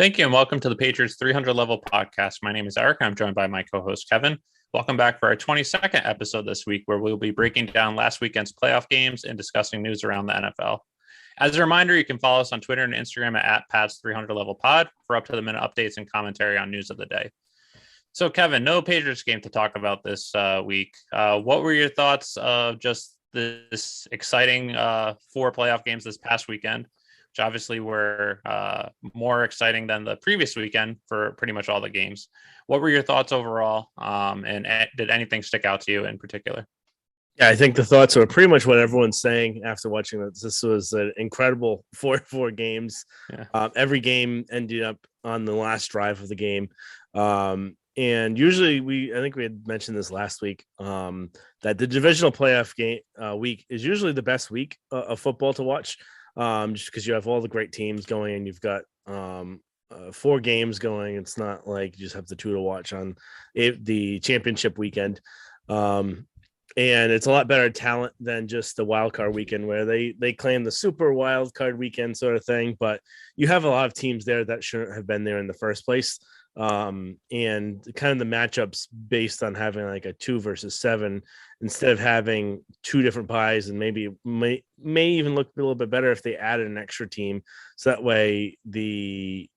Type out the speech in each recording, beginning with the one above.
Thank you, and welcome to the Patriots 300 Level Podcast. My name is Eric, and I'm joined by my co-host Kevin. Welcome back for our 22nd episode this week, where we'll be breaking down last weekend's playoff games and discussing news around the NFL. As a reminder, you can follow us on Twitter and Instagram at Pats 300 Level Pod for up-to-the-minute updates and commentary on news of the day. So, Kevin, no Patriots game to talk about this week. What were your thoughts of just this exciting four playoff games this past weekend, which obviously were more exciting than the previous weekend for pretty much all the games? What were your thoughts overall? And did anything stick out to you in particular? Yeah, I think the thoughts are pretty much what everyone's saying after watching this. This was an incredible four games. Yeah. Every game ended up on the last drive of the game. And usually I think we had mentioned this last week, that the divisional playoff game week is usually the best week of football to watch, just because you have all the great teams going and you've got four games going. It's not like you just have the two to watch on the championship weekend. And it's a lot better talent than just the wild card weekend where they claim the super wild card weekend sort of thing. But you have a lot of teams there that shouldn't have been there in the first place. And kind of the matchups based on having like a 2 versus 7 instead of having two different pies, and maybe may even look a little bit better if they added an extra team. So that way the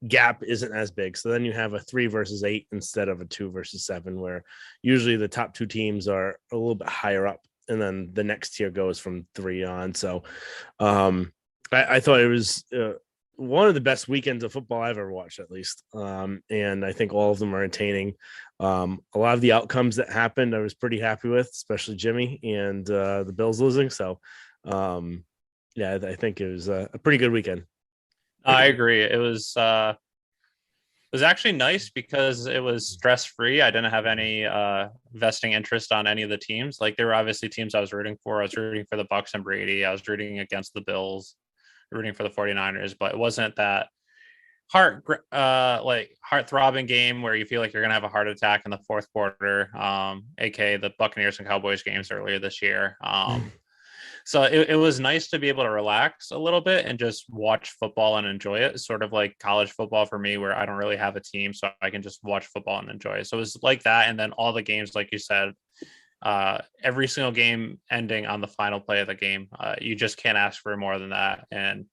gap isn't as big. So then you have a 3 versus 8 instead of a 2 versus 7, where usually the top two teams are a little bit higher up, and then the next tier goes from 3 on. So I thought it was one of the best weekends of football I've ever watched, at least. And I think all of them are entertaining. A lot of the outcomes that happened, I was pretty happy with, especially Jimmy and the Bills losing. So yeah, I think it was a pretty good weekend. I agree. It was actually nice because it was stress free. I didn't have any vesting interest on any of the teams. Like, there were obviously teams I was rooting for. I was rooting for the Bucks and Brady. I was rooting against the Bills, rooting for the 49ers, but it wasn't that heart throbbing game where you feel like you're gonna have a heart attack in the fourth quarter, aka the Buccaneers and Cowboys games earlier this year. So it was nice to be able to relax a little bit and just watch football and enjoy it. It's sort of like college football for me, where I don't really have a team, so I can just watch football and enjoy it. So it was like that. And then all the games, like you said, every single game ending on the final play of the game. You just can't ask for more than that. And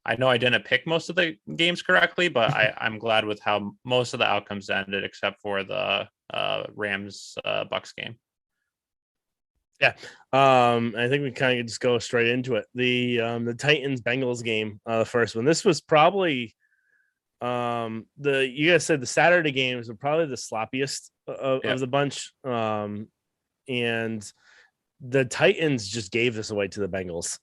I know I didn't pick most of the games correctly, but I'm glad with how most of the outcomes ended, except for the Rams Bucks game. Yeah. I think we kind of just go straight into it. The Titans Bengals game, the first one. This was probably you guys said the Saturday games were probably the sloppiest of the bunch. And the Titans just gave this away to the Bengals.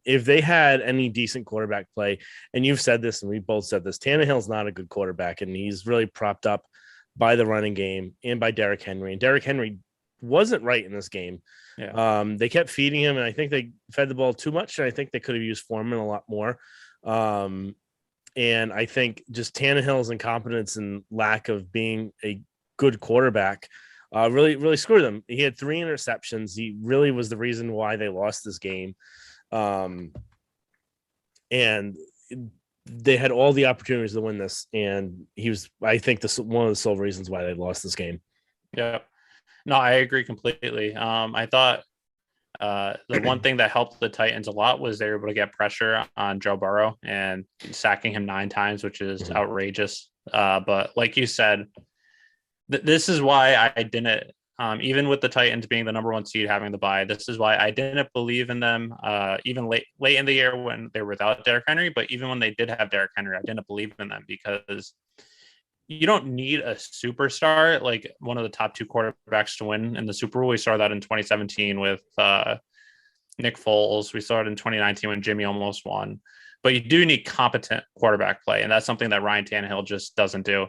If they had any decent quarterback play, and you've said this and we both said this, Tannehill's not a good quarterback, and he's really propped up by the running game and by Derrick Henry. And Derrick Henry wasn't right in this game. Yeah. They kept feeding him, and I think they fed the ball too much, and I think they could have used Foreman a lot more. And I think just Tannehill's incompetence and lack of being a good quarterback really screwed them. He had 3 interceptions. He really was the reason why they lost this game. And they had all the opportunities to win this, and he was, I think, one of the sole reasons why they lost this game. Yeah. No, I agree completely. I thought the one thing that helped the Titans a lot was they were able to get pressure on Joe Burrow and sacking him 9 times, which is outrageous. But like you said, this is why I didn't, even with the Titans being the number 1 seed, having the bye, this is why I didn't believe in them, even late in the year when they were without Derrick Henry. But even when they did have Derrick Henry, I didn't believe in them because you don't need a superstar, like one of the top 2 quarterbacks, to win in the Super Bowl. We saw that in 2017 with Nick Foles. We saw it in 2019 when Jimmy almost won. But you do need competent quarterback play, and that's something that Ryan Tannehill just doesn't do.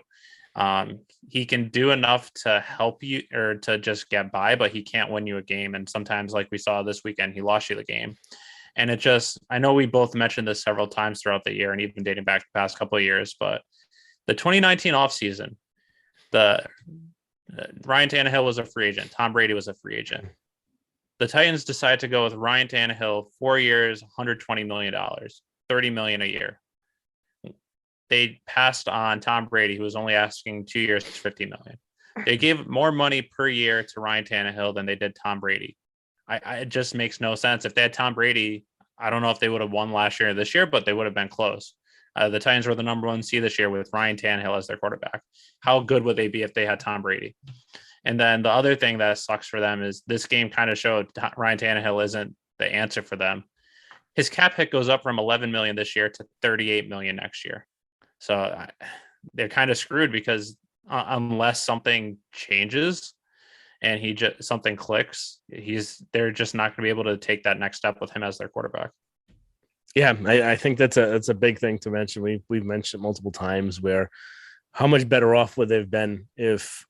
He can do enough to help you or to just get by, but he can't win you a game. And sometimes, like we saw this weekend, he lost you the game. And it just, I know we both mentioned this several times throughout the year and even dating back the past couple of years, but the 2019 offseason, Ryan Tannehill was a free agent. Tom Brady was a free agent. The Titans decided to go with Ryan Tannehill, 4 years, $120 million, $30 million a year. they passed on Tom Brady, who was only asking 2 years, 50 million. They gave more money per year to Ryan Tannehill than they did Tom Brady. It just makes no sense. If they had Tom Brady, I don't know if they would have won last year or this year, but they would have been close. The Titans were the number 1 seed this year with Ryan Tannehill as their quarterback. How good would they be if they had Tom Brady? And then the other thing that sucks for them is this game kind of showed Ryan Tannehill isn't the answer for them. His cap hit goes up from 11 million this year to 38 million next year. So they're kind of screwed because unless something changes and something clicks, they're just not going to be able to take that next step with him as their quarterback. Yeah, I think that's a big thing to mention. We've mentioned it multiple times where how much better off would they've been if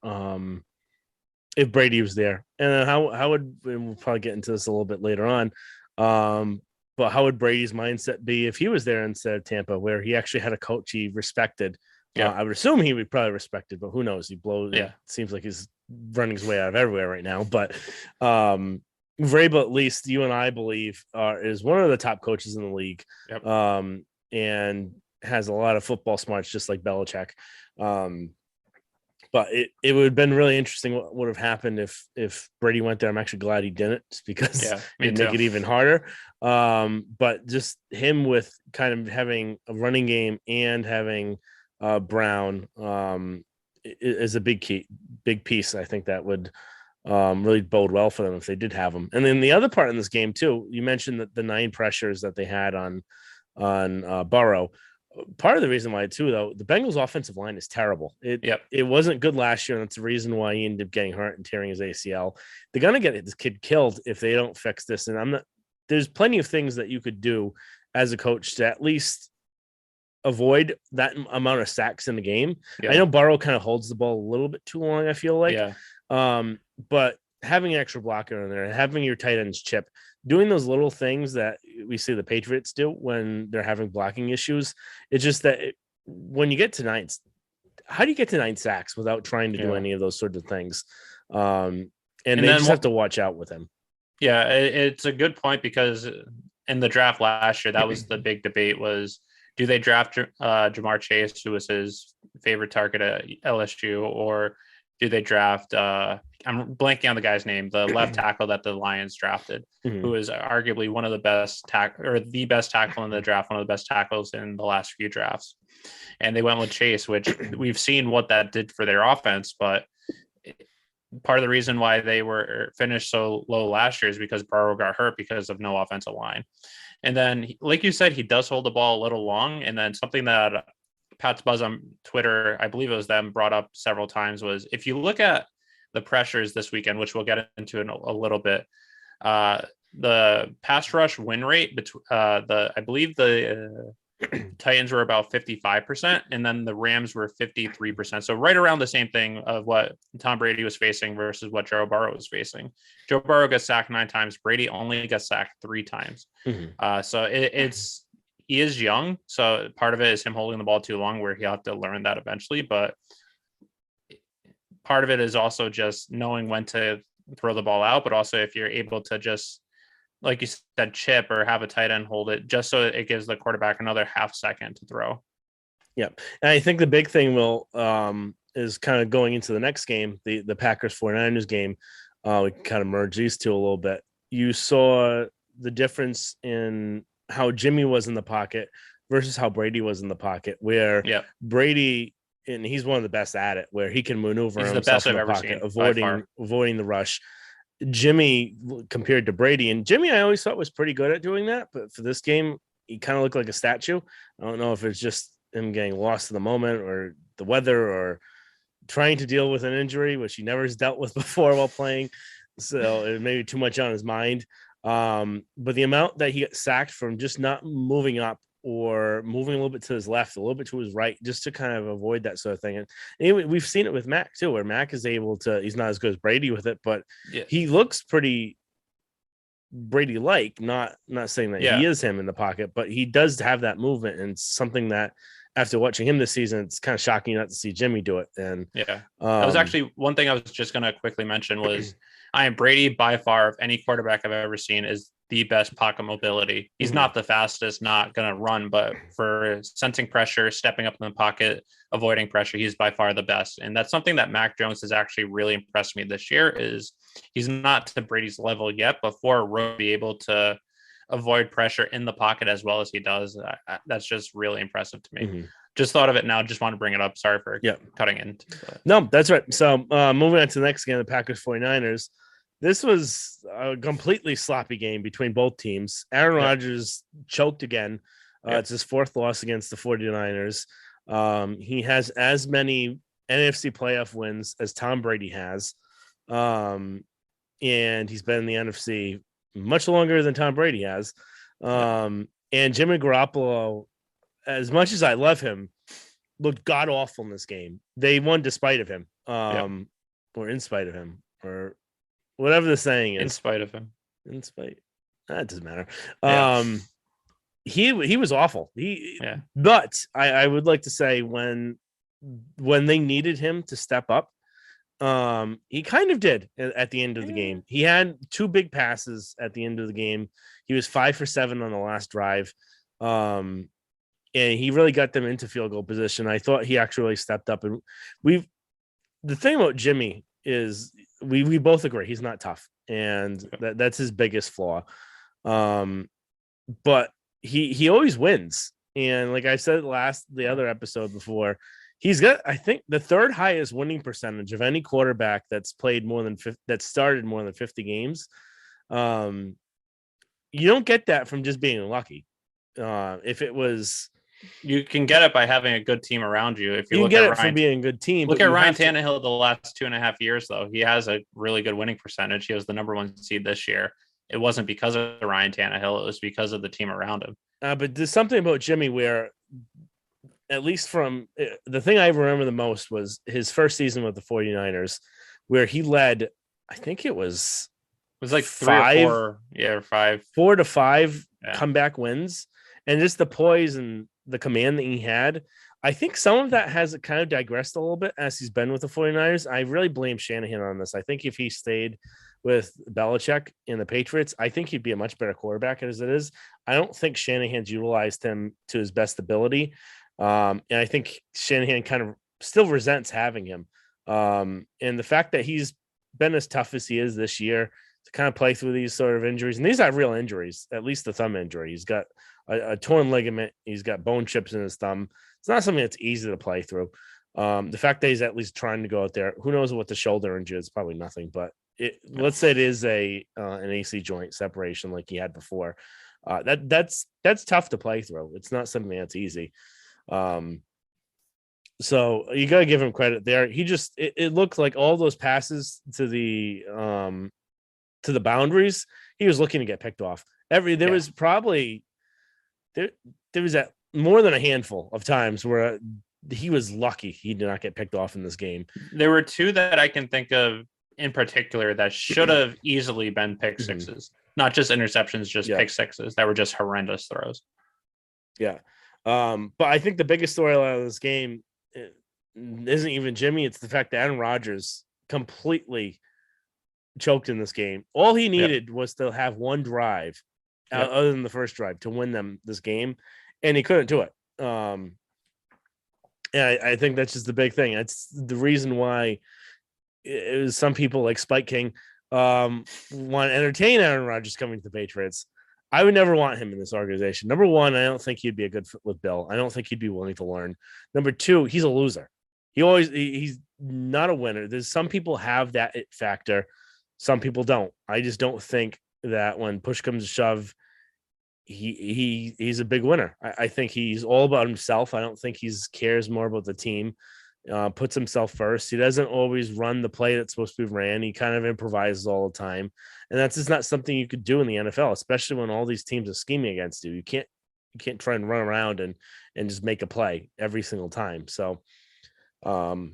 Brady was there, and how would, we'll probably get into this a little bit later on, but how would Brady's mindset be if he was there instead of Tampa, where he actually had a coach he respected? Yeah, I would assume he would probably respected, but who knows? He blows. Yeah, it seems like he's running his way out of everywhere right now. But Vrabel, at least you and I believe, is one of the top coaches in the league, and has a lot of football smarts, just like Belichick. But it would have been really interesting what would have happened if Brady went there. I'm actually glad he didn't, just because it'd make it even harder. But just him with kind of having a running game and having Brown is a big piece. I think that would really bode well for them if they did have him. And then the other part in this game too, you mentioned that the 9 pressures that they had on Burrow. Part of the reason why too, though, the Bengals offensive line is terrible. It wasn't good last year, and that's the reason why he ended up getting hurt and tearing his ACL. They're gonna get this kid killed if they don't fix this. And there's plenty of things that you could do as a coach to at least avoid that amount of sacks in the game. I know Burrow kind of holds the ball a little bit too long, I feel like. But having an extra blocker in there, having your tight ends chip, doing those little things that we see the Patriots do when they're having blocking issues. It's just that when you get to 9, how do you get to 9 sacks without trying to do any of those sorts of things? And they just have to watch out with him. Yeah, it's a good point, because in the draft last year, that was the big debate was, do they draft Jamar Chase, who was his favorite target at LSU, or do they draft I'm blanking on the guy's name, the left tackle that the Lions drafted, who is arguably one of the best the best tackle in the draft, one of the best tackles in the last few drafts. And they went with Chase, which we've seen what that did for their offense. But part of the reason why they were finished so low last year is because Burrow got hurt because of no offensive line. And then, like you said, he does hold the ball a little long. And then something that Pat's Buzz on Twitter, I believe it was them, brought up several times was, if you look at the pressures this weekend, which we'll get into in a little bit, the pass rush win rate, I believe the Titans were about 55%, and then the Rams were 53%. So right around the same thing of what Tom Brady was facing versus what Joe Burrow was facing. Joe Burrow got sacked 9 times. Brady only got sacked 3 times. So he is young. So part of it is him holding the ball too long, where he'll have to learn that eventually. But part of it is also just knowing when to throw the ball out, but also if you're able to just, like you said, chip or have a tight end hold it, just so it gives the quarterback another half second to throw. Yeah. And I think the big thing is kind of going into the next game, the Packers 49ers game. We can kind of merge these two a little bit. You saw the difference in how Jimmy was in the pocket versus how Brady was in the pocket, where Brady, and he's one of the best at it, where he can maneuver himself in the pocket, avoiding the rush. Jimmy, compared to Brady, and Jimmy I always thought was pretty good at doing that, but for this game, he kind of looked like a statue. I don't know if it's just him getting lost in the moment or the weather or trying to deal with an injury, which he never has dealt with before while playing. So it may be too much on his mind. But the amount that he got sacked from just not moving up or moving a little bit to his left, a little bit to his right, just to kind of avoid that sort of thing. And anyway, we've seen it with Mac too, where Mac is able to, he's not as good as Brady with it, but he looks pretty Brady-like, not saying that he is him in the pocket, but he does have that movement, and something that after watching him this season, it's kind of shocking not to see Jimmy do it. And that was actually one thing I was just going to quickly mention was I am Brady by far, of any quarterback I've ever seen, is the best pocket mobility. He's not the fastest, not going to run, but for sensing pressure, stepping up in the pocket, avoiding pressure, he's by far the best. And that's something that Mac Jones has actually really impressed me this year. Is he's not to Brady's level yet, but for a rookie to be able to avoid pressure in the pocket as well as he does, that's just really impressive to me. Just thought of it now. Just want to bring it up. Sorry for cutting in. No, that's right. So moving on to the next game, the Packers 49ers. This was a completely sloppy game between both teams. Aaron Rodgers choked again. It's his fourth loss against the 49ers. He has as many NFC playoff wins as Tom Brady has. And he's been in the NFC much longer than Tom Brady has. And Jimmy Garoppolo, as much as I love him, looked god awful in this game. They won despite of him, or in spite of him, or whatever the saying is. In spite of him. In spite. That doesn't matter. He was awful. But I would like to say when they needed him to step up, he kind of did at the end of the game. He had two big passes at the end of the game. He was 5 for 7 on the last drive. And he really got them into field goal position. I thought he actually stepped up, and the thing about Jimmy is we both agree he's not tough, and that's his biggest flaw. But he always wins. And like I said the other episode before, he's got, I think, the third highest winning percentage of any quarterback that's played that started more than 50 games. You don't get that from just being lucky. If it was, you can get it by having a good team around you. If you look get at it Ryan, from being a good team. Look at Ryan Tannehill the last 2.5 years, though. He has a really good winning percentage. He was the number 1 seed this year. It wasn't because of Ryan Tannehill. It was because of the team around him. But there's something about Jimmy where, at least from the thing I remember the most was his first season with the 49ers, where he led, I think it was like 3 or 4, 4 to 5 comeback wins, and just the poise and the command that he had. I think some of that has kind of digressed a little bit as he's been with the 49ers. I really blame Shanahan on this. I think if he stayed with Belichick in the Patriots, I think he'd be a much better quarterback as it is. I don't think Shanahan's utilized him to his best ability. And I think Shanahan kind of still resents having him. And the fact that he's been as tough as he is this year to kind of play through these sort of injuries, and these are real injuries, at least the thumb injury. He's got a torn ligament. He's got bone chips in his thumb. It's not something that's easy to play through. The fact that he's at least trying to go out there, who knows what the shoulder injury is, probably nothing, but let's say it is an AC joint separation like he had before. That's tough to play through. It's not something that's easy. So you got to give him credit there. He just, it looked like all those passes to the boundaries, he was looking to get picked off. There was probably, there was more than a handful of times where he was lucky he did not get picked off in this game. There were 2 that I can think of in particular that should have easily been pick sixes, not just interceptions, just pick sixes that were just horrendous throws. Yeah. But I think the biggest storyline of this game isn't even Jimmy. It's the fact that Aaron Rodgers completely choked in this game. All he needed was to have one drive other than the first drive to win them this game, and he couldn't do it. And I think that's just the big thing. That's the reason why it was some people like Spike King want to entertain Aaron Rodgers coming to the Patriots. I would never want him in this organization. Number 1, I don't think he'd be a good fit with Bill. I don't think he'd be willing to learn. Number 2, he's a loser. He's not a winner. There's some people have that it factor. Some people don't. I just don't think that when push comes to shove, he's a big winner. I think he's all about himself. I don't think he cares more about the team. Puts himself first. He doesn't always run the play that's supposed to be ran. He kind of improvises all the time. And that's just not something you could do in the NFL, especially when all these teams are scheming against you. You can't try and run around and just make a play every single time. So, I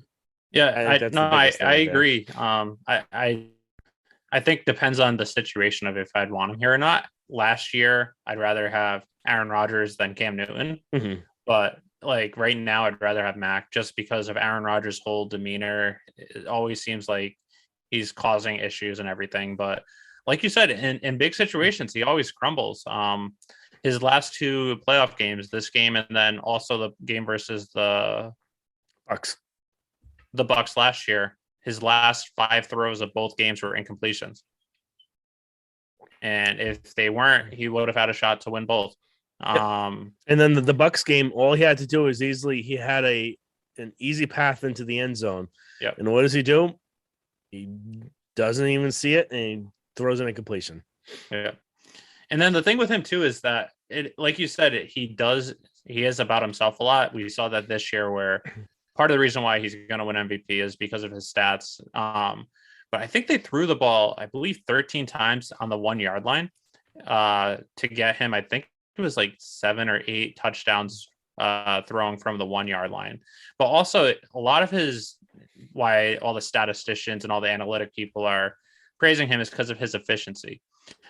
agree. I think depends on the situation of if I'd want him here or not. Last year, I'd rather have Aaron Rodgers than Cam Newton, but like right now, I'd rather have Mac just because of Aaron Rodgers' whole demeanor. It always seems like he's causing issues and everything. But like you said, in big situations, he always crumbles. His last two playoff games, this game, and then also the game versus Bucks. the Bucks last year, his last 5 throws of both games were incompletions. And if they weren't, he would have had a shot to win both. Yep. And then the Bucks game, all he had to do was he had an easy path into the end zone. Yep. And what does he do? He doesn't even see it and he throws in a completion. Yeah. And then the thing with him too is that like you said, he is about himself a lot. We saw that this year where part of the reason why he's going to win MVP is because of his stats. But I think they threw the ball, I believe 13 times on the 1 yard line to get him. I think it was like 7 or 8 touchdowns throwing from the 1 yard line. But also a lot of why all the statisticians and all the analytic people are praising him is because of his efficiency.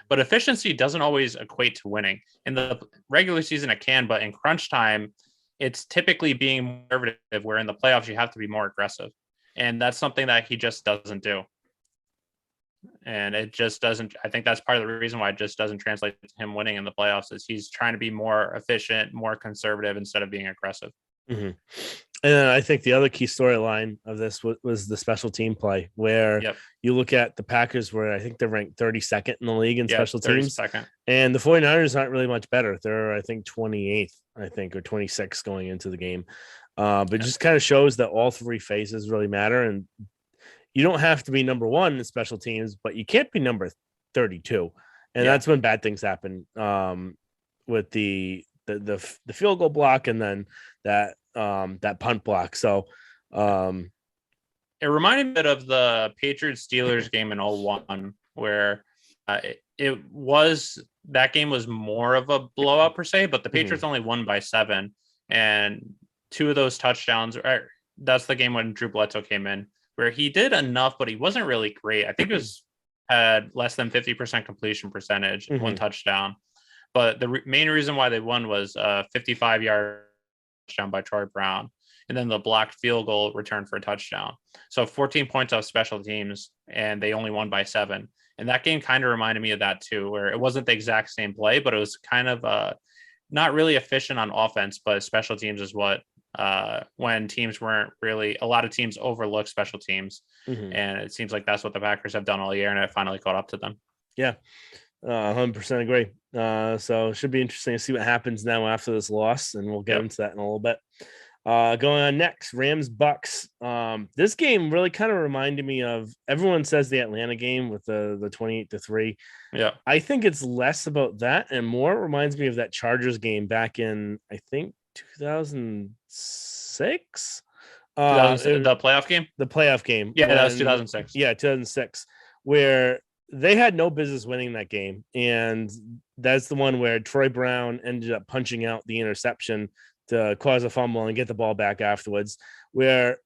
But efficiency doesn't always equate to winning. In the regular season, it can, but in crunch time, it's typically being conservative, where in the playoffs, you have to be more aggressive. And that's something that he just doesn't do. And it just doesn't. I think that's part of the reason why it just doesn't translate to him winning in the playoffs, is he's trying to be more efficient, more conservative instead of being aggressive. Mm-hmm. And then I think the other key storyline of this was the special team play, where you look at the Packers, where I think they're ranked 32nd in the league in special teams. And the 49ers aren't really much better. They're, I think, 28th, or 26th going into the game. But it just kind of shows that all three phases really matter. And you don't have to be number one in special teams, but you can't be number 32. And that's when bad things happen with the field goal block and then that punt block. So it reminded me a bit of the Patriots Steelers game in 01, where that game was more of a blowout per se, but the Patriots only won by 7, and 2 of those touchdowns. That's the game when Drew Bledsoe came in, where he did enough, but he wasn't really great. I think it had less than 50% completion percentage, 1 touchdown. But the main reason why they won was a 55-yard touchdown by Troy Brown, and then the blocked field goal return for a touchdown. So 14 points off special teams, and they only won by 7. And that game kind of reminded me of that too, where it wasn't the exact same play, but it was kind of not really efficient on offense, but special teams is what when teams weren't really, a lot of teams overlook special teams. And it seems like that's what the Packers have done all year, and it finally caught up to them. Yeah. 100% agree. So it should be interesting to see what happens now after this loss, and we'll get into that in a little bit. Going on next, Rams Bucks. This game really kind of reminded me of, everyone says the Atlanta game with the 28-3. Yeah, I think it's less about that and more reminds me of that Chargers game back in, I think, 2006. The playoff game. The playoff game. Yeah, that was 2006. Yeah, 2006, where they had no business winning that game. And that's the one where Troy Brown ended up punching out the interception to cause a fumble and get the ball back afterwards, where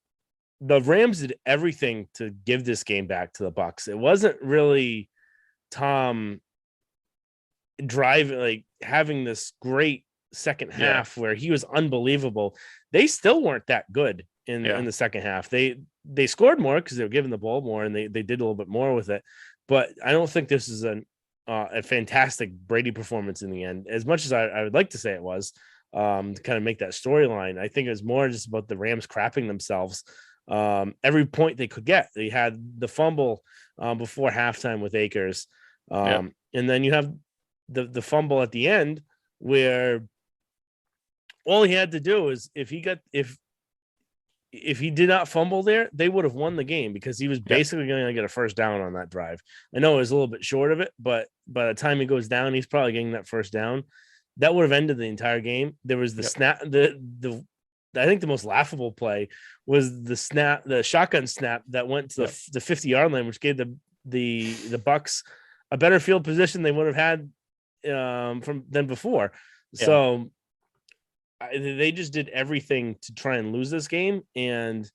the Rams did everything to give this game back to the Bucks. It wasn't really Tom having this great second half where he was unbelievable. They still weren't that good in the second half. They scored more because they were giving the ball more, and they did a little bit more with it. But I don't think this is a fantastic Brady performance in the end, as much as I would like to say it was, to kind of make that storyline. I think it was more just about the Rams crapping themselves every point they could get. They had the fumble before halftime with Akers. And then you have the fumble at the end, where all he had to do is, if he did not fumble there, they would have won the game, because he was basically going to get a first down on that drive. I know it was a little bit short of it, but by the time he goes down, he's probably getting that first down. That would have ended the entire game. There was the snap, I think the most laughable play was the shotgun snap that went to the 50-yard line, which gave the Bucks a better field position they would have had than before. So they just did everything to try and lose this game. And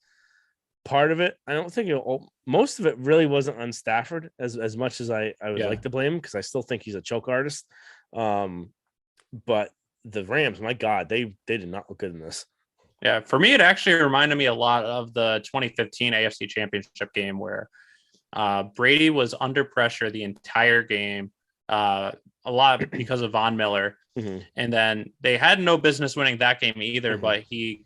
part of it, I don't think most of it really wasn't on Stafford as much as I would like to blame him, because I still think he's a choke artist. But the Rams, my God, they did not look good in this. Yeah, for me, it actually reminded me a lot of the 2015 AFC Championship game, where Brady was under pressure the entire game, a lot because of Von Miller. Mhm. And then they had no business winning that game either, but he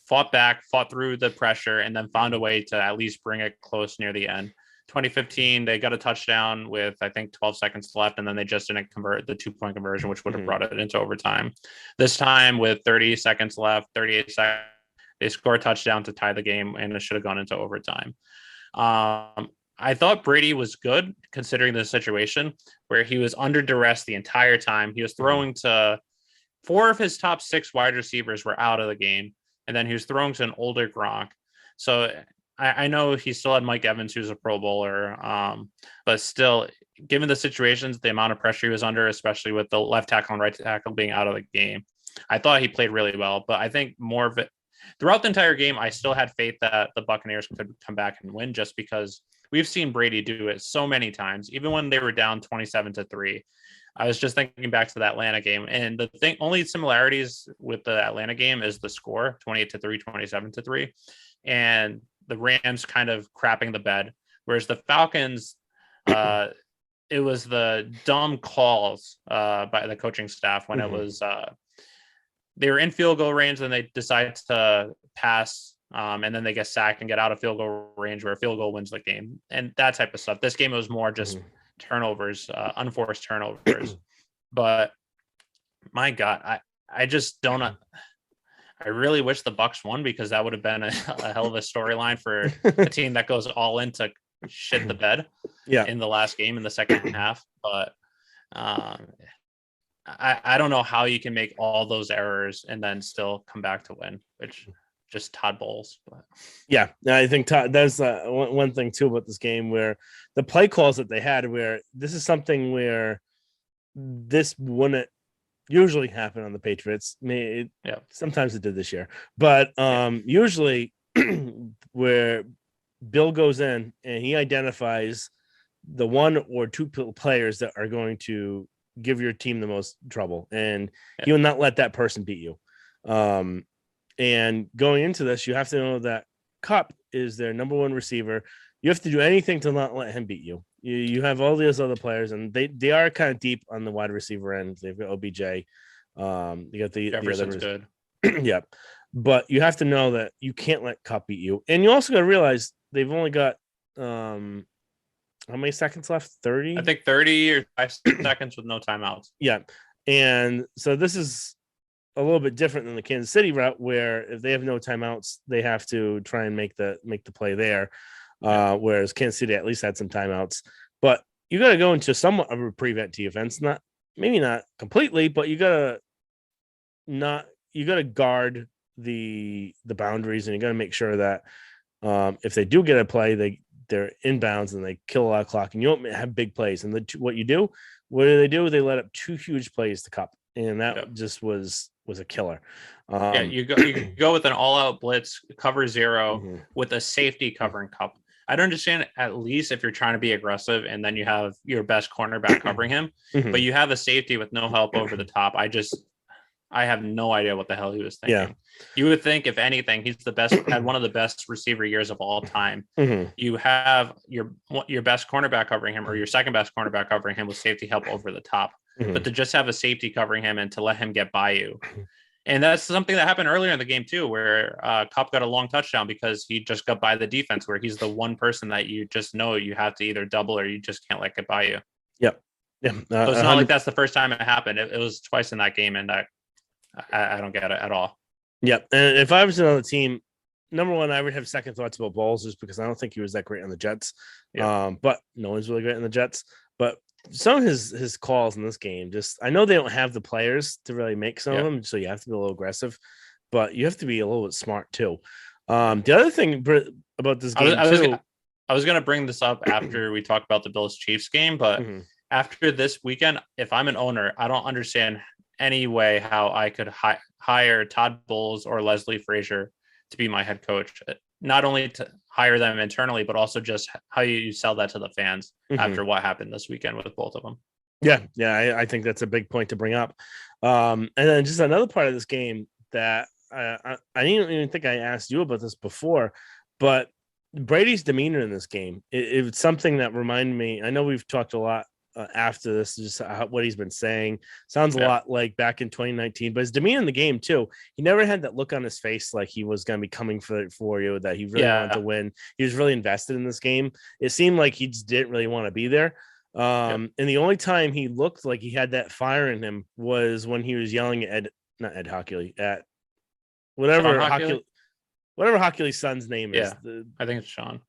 fought back, fought through the pressure, and then found a way to at least bring it close near the end. 2015, they got a touchdown with, I think, 12 seconds left, and then they just didn't convert the 2-point conversion, which would have brought it into overtime. This time, with 30 seconds left, 38 seconds, they score a touchdown to tie the game, and it should have gone into overtime. I thought Brady was good considering the situation where he was under duress the entire time. He was throwing to 4 of his top 6 wide receivers were out of the game, and then he was throwing to an older Gronk. So I know he still had Mike Evans, who's a Pro Bowler, but still, given the situations, the amount of pressure he was under, especially with the left tackle and right tackle being out of the game, I thought he played really well. But I think more of it throughout the entire game, I still had faith that the Buccaneers could come back and win, just because we've seen Brady do it so many times, even when they were down 27-3. I was just thinking back to the Atlanta game, and the only similarities with the Atlanta game is the score, 28-3, 27-3, and the Rams kind of crapping the bed, whereas the Falcons, it was the dumb calls by the coaching staff when it was they were in field goal range, and they decide to pass, and then they get sacked and get out of field goal range where a field goal wins the game, and that type of stuff. This game was more just turnovers, unforced turnovers. But my God, I just don't. I really wish the Bucs won, because that would have been a hell of a storyline for a team that goes all in to shit the bed in the last game in the second half. But I don't know how you can make all those errors and then still come back to win, which just Todd Bowles. But yeah, I think there's one thing too about this game, where the play calls that they had, where this is something where this wouldn't usually happen on the Patriots. Sometimes it did this year, but usually where Bill goes in and he identifies the 1 or 2 players that are going to give your team the most trouble, and he will not let that person beat you. And going into this, you have to know that Kupp is their number 1 receiver. You have to do anything to not let him beat you. You have all these other players, and they are kind of deep on the wide receiver end. They've got OBJ. You got the Jefferson's other good. Yeah, but you have to know that you can't let Kupp beat you, and you also got to realize they've only got how many seconds left? 30. I think 30 or 5 seconds with no timeouts. Yeah, and so this is a little bit different than the Kansas City route, where if they have no timeouts, they have to try and make the play there. Whereas Kansas City at least had some timeouts. But you got to go into somewhat of a prevent defense, maybe not completely, but you got to guard the boundaries, and you got to make sure that if they do get a play, they're inbounds and they kill a lot of clock, and you don't have big plays. And what do? They let up 2 huge plays to Kupp, and that just was a killer. You go with an all-out blitz, cover 0 with a safety covering Kupp. I don't understand, at least if you're trying to be aggressive and then you have your best cornerback covering him, but you have a safety with no help over the top. I have no idea what the hell he was thinking. Yeah. You would think, if anything, he's had one of the best receiver years of all time. You have your best cornerback covering him, or your second best cornerback covering him with safety help over the top. But to just have a safety covering him and to let him get by you. And that's something that happened earlier in the game too, where Kupp got a long touchdown because he just got by the defense, where he's the one person that you just know you have to either double or you just can't let get by you. Yep. So it's not like that's the first time it happened. It was twice in that game, and I don't get it at all. Yep. And if I was another team, number one, I would have second thoughts about Bowles, just because I don't think he was that great on the Jets. But no one's really great on the Jets. But some of his calls in this game, I know they don't have the players to really make some of them, so you have to be a little aggressive, but you have to be a little bit smart too. The other thing about this game, I was going to bring this up after we talk about the Bills Chiefs game, but after this weekend, if I'm an owner, I don't understand any way how I could hire Todd Bowles or Leslie Frazier to be my head coach. Not only to hire them internally, but also just how you sell that to the fans after what happened this weekend with both of them. Yeah, I think that's a big point to bring up. And then just another part of this game that I didn't even think I asked you about this before, but Brady's demeanor in this game, it's something that reminded me. I know we've talked a lot after this, just what he's been saying. Sounds a Yeah. lot like back in 2019, but his demeanor in the game too. He never had that look on his face like he was going to be coming for you, that he really wanted to Yeah. win. He was really invested in this game. It seemed like he just didn't really want to be there. Yep. And the only time he looked like he had that fire in him was when he was yelling at not Ed Hockley, at Sean whatever Hockley? whatever Hockley's son's name is. Yeah. I think it's Sean.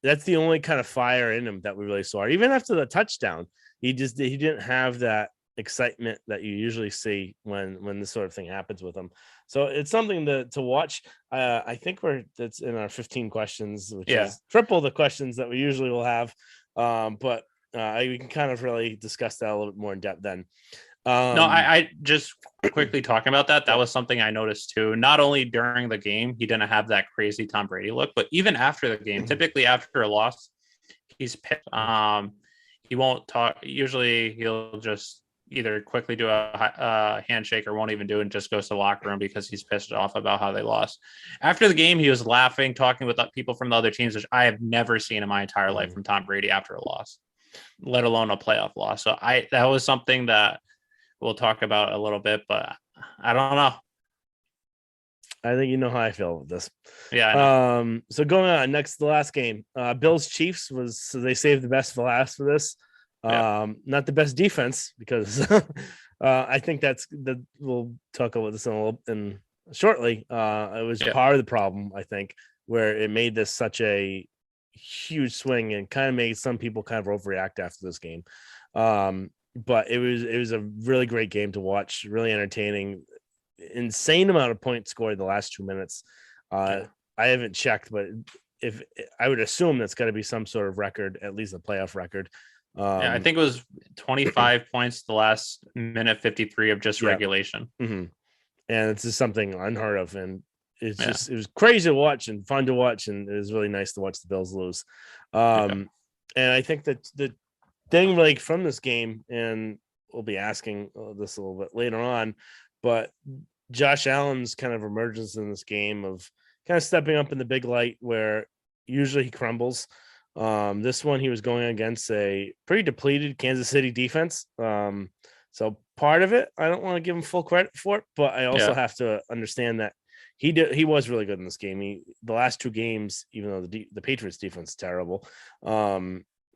That's the only kind of fire in him that we really saw. Even after the touchdown, he didn't have that excitement that you usually see when this sort of thing happens with him. So it's something to watch. I think that's in our 15 questions, which is triple the questions that we usually will have. But we can kind of really discuss that a little bit more in depth then. No, I just quickly talking about that. That was something I noticed too. Not only during the game, he didn't have that crazy Tom Brady look, but even after the game, typically after a loss, he's pissed. He won't talk. Usually, he'll just either quickly do a handshake or won't even do it and just goes to the locker room because he's pissed off about how they lost. After the game, he was laughing, talking with people from the other teams, which I have never seen in my entire life from Tom Brady after a loss, let alone a playoff loss. So that was something that we'll talk about a little bit, but I don't know. I think you know how I feel with this. Yeah. So going on the last game, Bills Chiefs so they saved the best for last for this. Not the best defense because I think we'll talk about this in shortly. It was part of the problem, I think, where it made this such a huge swing and kind of made some people kind of overreact after this game. But it was a really great game to watch, really entertaining, insane amount of points scored the last 2 minutes. I haven't checked, but if I would assume that's got to be some sort of record, at least a playoff record. I think it was 25 points the last minute 53 of just regulation. Mm-hmm. And it's just something unheard of. And it was crazy to watch and fun to watch. And it was really nice to watch the Bills lose. And I think that the thing like from this game, and we'll be asking this a little bit later on, but Josh Allen's kind of emergence in this game of kind of stepping up in the big light where usually he crumbles. This one he was going against a pretty depleted Kansas City defense. So part of it, I don't want to give him full credit for it, but I also have to understand that he was really good in this game. The last two games, even though the Patriots defense is terrible,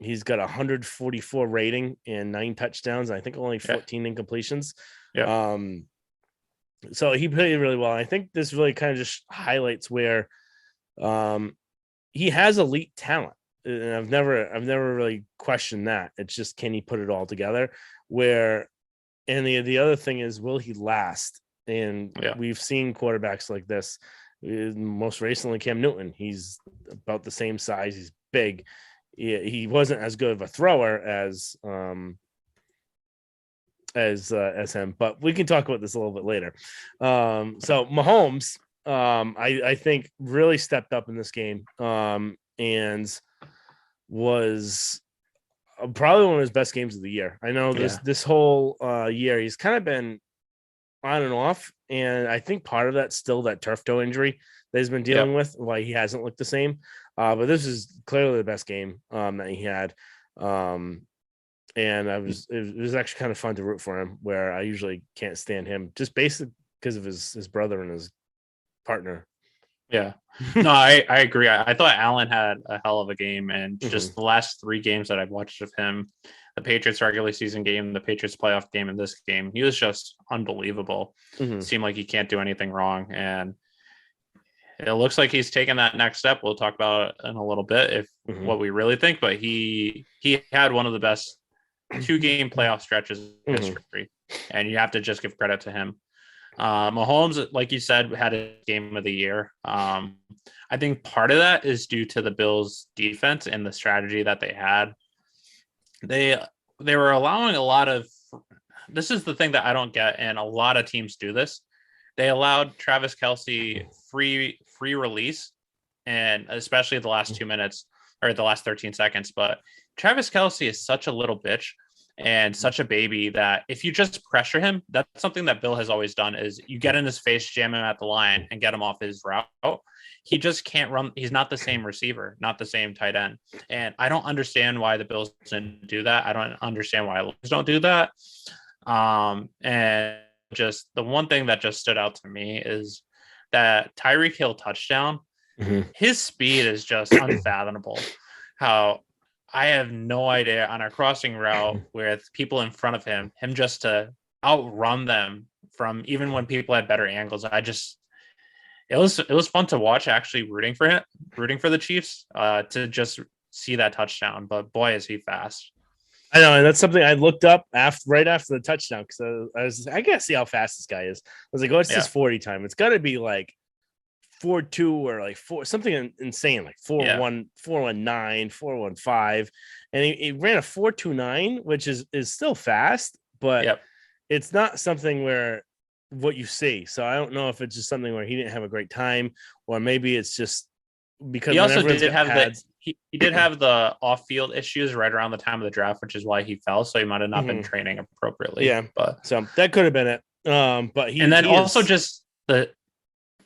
he's got 144 rating and 9 touchdowns. I think only 14 incompletions. So he played really well. I think this really kind of just highlights where he has elite talent. And I've never really questioned that. It's just, can he put it all together? And the other thing is, will he last? And we've seen quarterbacks like this. Most recently, Cam Newton. He's about the same size. He's big. He wasn't as good of a thrower as him, but we can talk about this a little bit later. So Mahomes, I think really stepped up in this game, and was probably one of his best games of the year. I know this whole year he's kind of been on and off, and I think part of that's still that turf toe injury that he's been dealing with, why he hasn't looked the same. But this is clearly the best game that he had. And it was actually kind of fun to root for him, where I usually can't stand him just basically because of his brother and his partner. Yeah. No, I agree. I thought Allen had a hell of a game, and just the last 3 games that I've watched of him, the Patriots regular season game, the Patriots playoff game, and this game, he was just unbelievable. Seemed like he can't do anything wrong. And it looks like he's taken that next step. We'll talk about it in a little bit what we really think, but he had one of the best 2-game playoff stretches in history, and you have to just give credit to him. Mahomes, like you said, had a game of the year. I think part of that is due to the Bills' defense and the strategy that they had. They were allowing a lot of. This is the thing that I don't get, and a lot of teams do this. They allowed Travis Kelce free release, and especially the last 2 minutes or the last 13 seconds. But Travis Kelce is such a little bitch and such a baby that if you just pressure him, that's something that Bill has always done, is you get in his face, jam him at the line, and get him off his route. he just can't run. He's not the same receiver, not the same tight end. And I don't understand why the Bills didn't do that. I don't understand why Lions don't do that. And just the one thing that just stood out to me is that Tyreek Hill touchdown. Mhm. His speed is just unfathomable. How I have no idea on a crossing route with people in front of him just to outrun them from even when people had better angles. It was fun to watch, actually rooting for the Chiefs to just see that touchdown. But boy, is he fast. I know, and that's something I looked up right after the touchdown because I gotta see how fast this guy is. I was like, what's this 40 time? It's got to be like 4.2 or like something insane, like 4.1, 4.19, 4.15, and he ran a 4.29, which is still fast, but it's not something where what you see. So I don't know if it's just something where he didn't have a great time, or maybe it's just because he also did have he did have the off-field issues right around the time of the draft, which is why he fell. So he might have not been training appropriately. Yeah, but so that could have been it. But just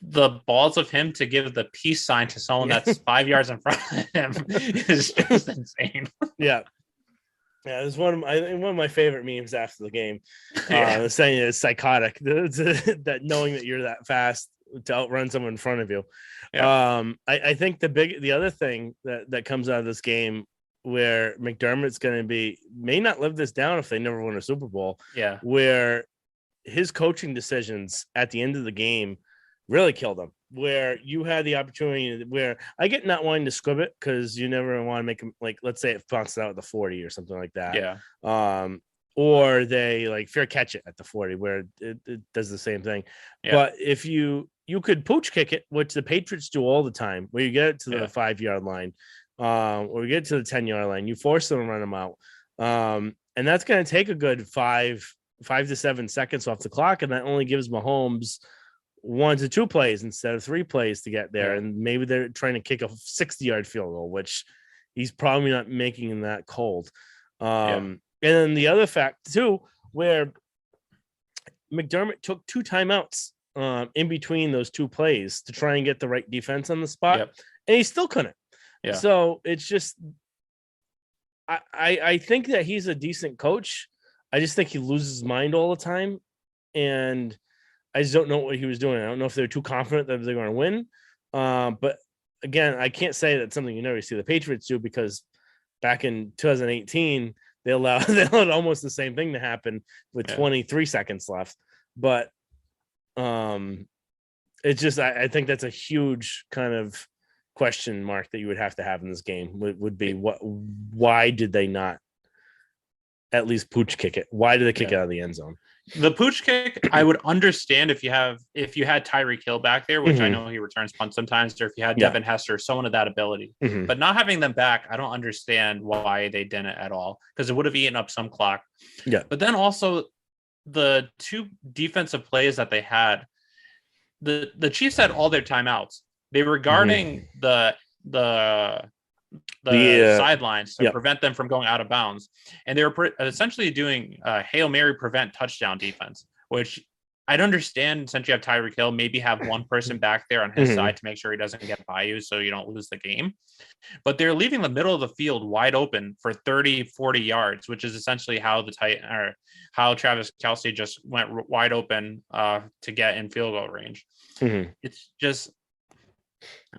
the balls of him to give the peace sign to someone that's 5 yards in front of him is just insane. Yeah, it's one of my favorite memes after the game. Saying it's psychotic that knowing that you're that fast to outrun someone in front of you. I think the other thing that comes out of this game where McDermott's going to may not live this down if they never win a Super Bowl. Yeah, where his coaching decisions at the end of the game really killed him. Where you had the opportunity, where I get not wanting to scrib it because you never want to make them, like, let's say it bounces out at the 40 or something like that. Yeah. Or they like fair catch it at the 40 where it does the same thing. Yeah. But if you could pooch kick it, which the Patriots do all the time, where you get it to the 5-yard line, or you get to the 10-yard line, you force them to run them out. And that's going to take a good 5 to 7 seconds off the clock. And that only gives Mahomes 1 to 2 plays instead of 3 plays to get there. And maybe they're trying to kick a 60-yard field goal, which he's probably not making in that cold. And then the other fact too, where McDermott took 2 timeouts in between those 2 plays to try and get the right defense on the spot, and he still couldn't. So it's just, I think that he's a decent coach. I just think he loses his mind all the time, and I just don't know what he was doing. I don't know if they're too confident that they're going to win. But again, I can't say that's something you never see the Patriots do, because back in 2018. They allowed almost the same thing to happen with 23 seconds left. But it's just, I think that's a huge kind of question mark that you would have to have in this game would be why did they not at least pooch kick it? Why did they kick it out of the end zone? The pooch kick, I would understand if you had Tyreek Hill back there, which I know he returns punts sometimes, or if you had Devin Hester, someone of that ability. But not having them back, I don't understand why they didn't at all, because it would have eaten up some clock. But then also the 2 defensive plays that they had, the Chiefs had all their timeouts. They were guarding the sidelines to prevent them from going out of bounds, and they were essentially doing Hail Mary prevent touchdown defense, which I'd understand. Since you have Tyreek Hill, maybe have one person back there on his side to make sure he doesn't get by you so you don't lose the game. But they're leaving the middle of the field wide open for 30-40 yards, which is essentially how how Travis Kelce just went wide open to get in field goal range. It's just,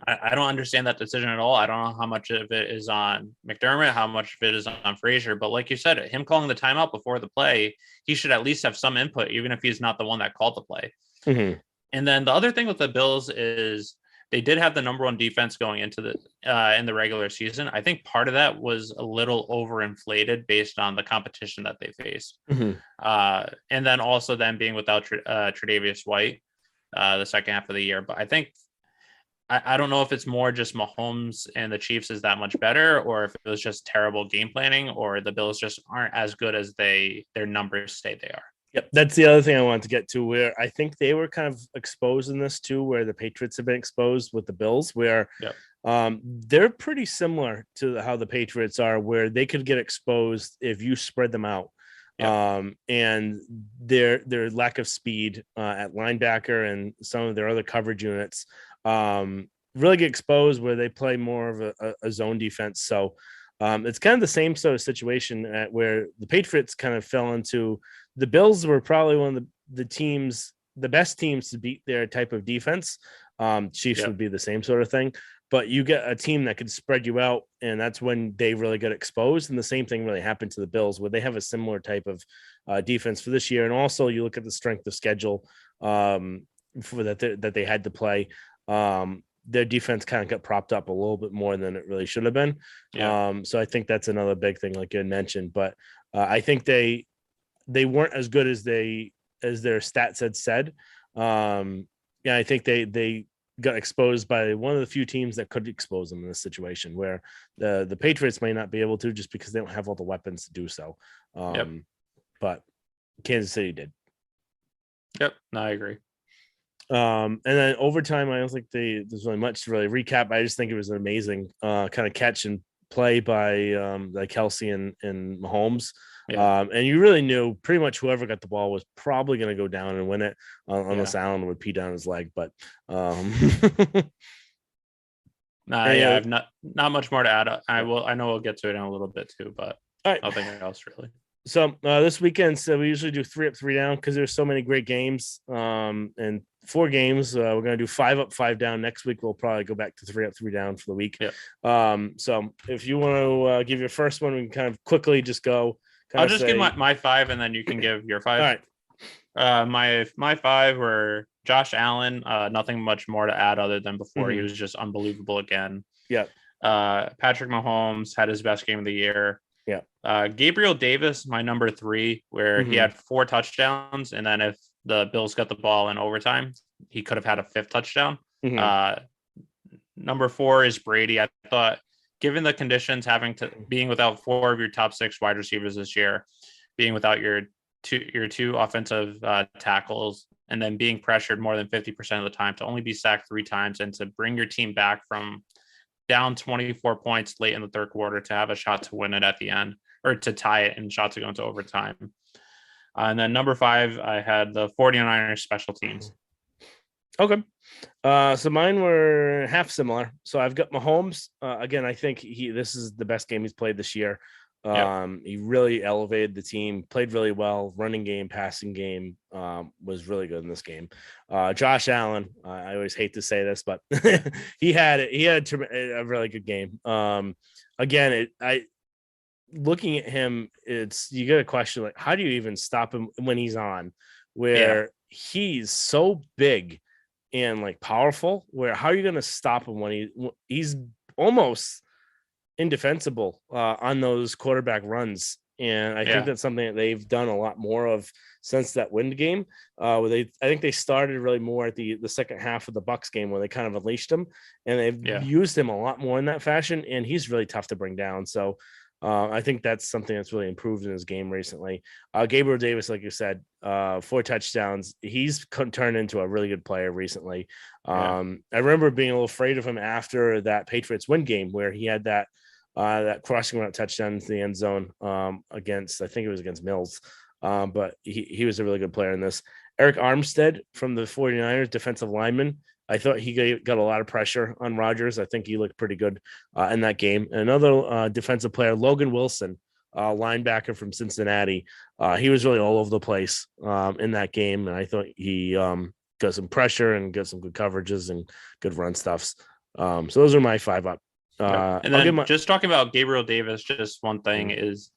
I don't understand that decision at all. I don't know how much of it is on McDermott, how much of it is on Frazier. But like you said, him calling the timeout before the play, he should at least have some input, even if he's not the one that called the play. And then the other thing with the Bills is they did have the number 1 defense going into in the regular season. I think part of that was a little overinflated based on the competition that they faced. And then also them being without Tre'Davious White the second half of the year. But I think, I don't know if it's more just Mahomes and the Chiefs is that much better, or if it was just terrible game planning, or the Bills just aren't as good as their numbers say they are. Yep, that's the other thing I wanted to get to, where I think they were kind of exposed in this too, where the Patriots have been exposed with the Bills, where they're pretty similar to how the Patriots are, where they could get exposed if you spread them out. And their lack of speed at linebacker and some of their other coverage units really get exposed where they play more of a zone defense. So it's kind of the same sort of situation at where the Patriots kind of fell into. The Bills were probably one of the teams, the best teams to beat their type of defense. Chiefs Yep. would be the same sort of thing, but you get a team that could spread you out, and that's when they really get exposed. And the same thing really happened to the Bills, where they have a similar type of defense for this year. And also, you look at the strength of schedule for that they had to play. Their defense kind of got propped up a little bit more than it really should have been. Yeah. So I think that's another big thing, like you had mentioned. But I think they weren't as good as their stats had said. Yeah, I think they got exposed by one of the few teams that could expose them in this situation, where the Patriots may not be able to just because they don't have all the weapons to do so. Yep. But Kansas City did. Yep. No, I agree. And then overtime, I don't think there's really much to really recap. I just think it was an amazing kind of catch and play by like Kelsey and Mahomes. Yeah. And you really knew pretty much whoever got the ball was probably going to go down and win it, unless Allen would pee down his leg. But Yeah, I've not much more to add. I know we'll get to it in a little bit too, but all right. nothing else really. So this weekend, so we usually do 3 up, 3 down because there's so many great games. And 4 games. We're gonna do 5 up, 5 down. Next week we'll probably go back to 3 up, 3 down for the week. Yeah. So if you want to give your first one, we can kind of quickly just go. I'll just give my 5, and then you can give your 5. All right. My 5 were Josh Allen. Nothing much more to add other than before. He was just unbelievable again. Yeah. Patrick Mahomes had his best game of the year. Yeah. Gabriel Davis, my number 3, where he had 4 touchdowns, and then if the Bills got the ball in overtime, he could have had a 5th touchdown. Number 4 is Brady. I thought, given the conditions, being without 4 of your top 6 wide receivers this year, being without your two offensive tackles, and then being pressured more than 50% of the time, to only be sacked 3 times and to bring your team back from down 24 points late in the third quarter to have a shot to win it at the end, or to tie it and shot to go into overtime. And then number 5, I had the 49ers special teams. Okay. So mine were half similar. So I've got Mahomes. Again, I think this is the best game he's played this year. He really elevated the team, played really well. Running game, passing game was really good in this game. Josh Allen, I always hate to say this, but he had a really good game. Again, looking at him, you get a question like, how do you even stop him when he's on? Where he's so big and like powerful. Where how are you going to stop him when he's almost indefensible on those quarterback runs? And I think that's something that they've done a lot more of since that wind game. Where I think they started really more at the second half of the Bucs game, where they kind of unleashed him, and they've used him a lot more in that fashion. And he's really tough to bring down. So I think that's something that's really improved in his game recently. Gabriel Davis, like you said, 4 touchdowns. He's turned into a really good player recently. I remember being a little afraid of him after that Patriots win game, where he had that crossing route touchdown into the end zone against, I think it was against Mills. But he was a really good player in this. Eric Armstead from the 49ers, defensive lineman. I thought he got a lot of pressure on Rodgers. I think he looked pretty good in that game. And another defensive player, Logan Wilson, linebacker from Cincinnati. He was really all over the place in that game. And I thought he got some pressure and got some good coverages and good run stuffs. So those are my 5 up. And then just talking about Gabriel Davis, just one thing is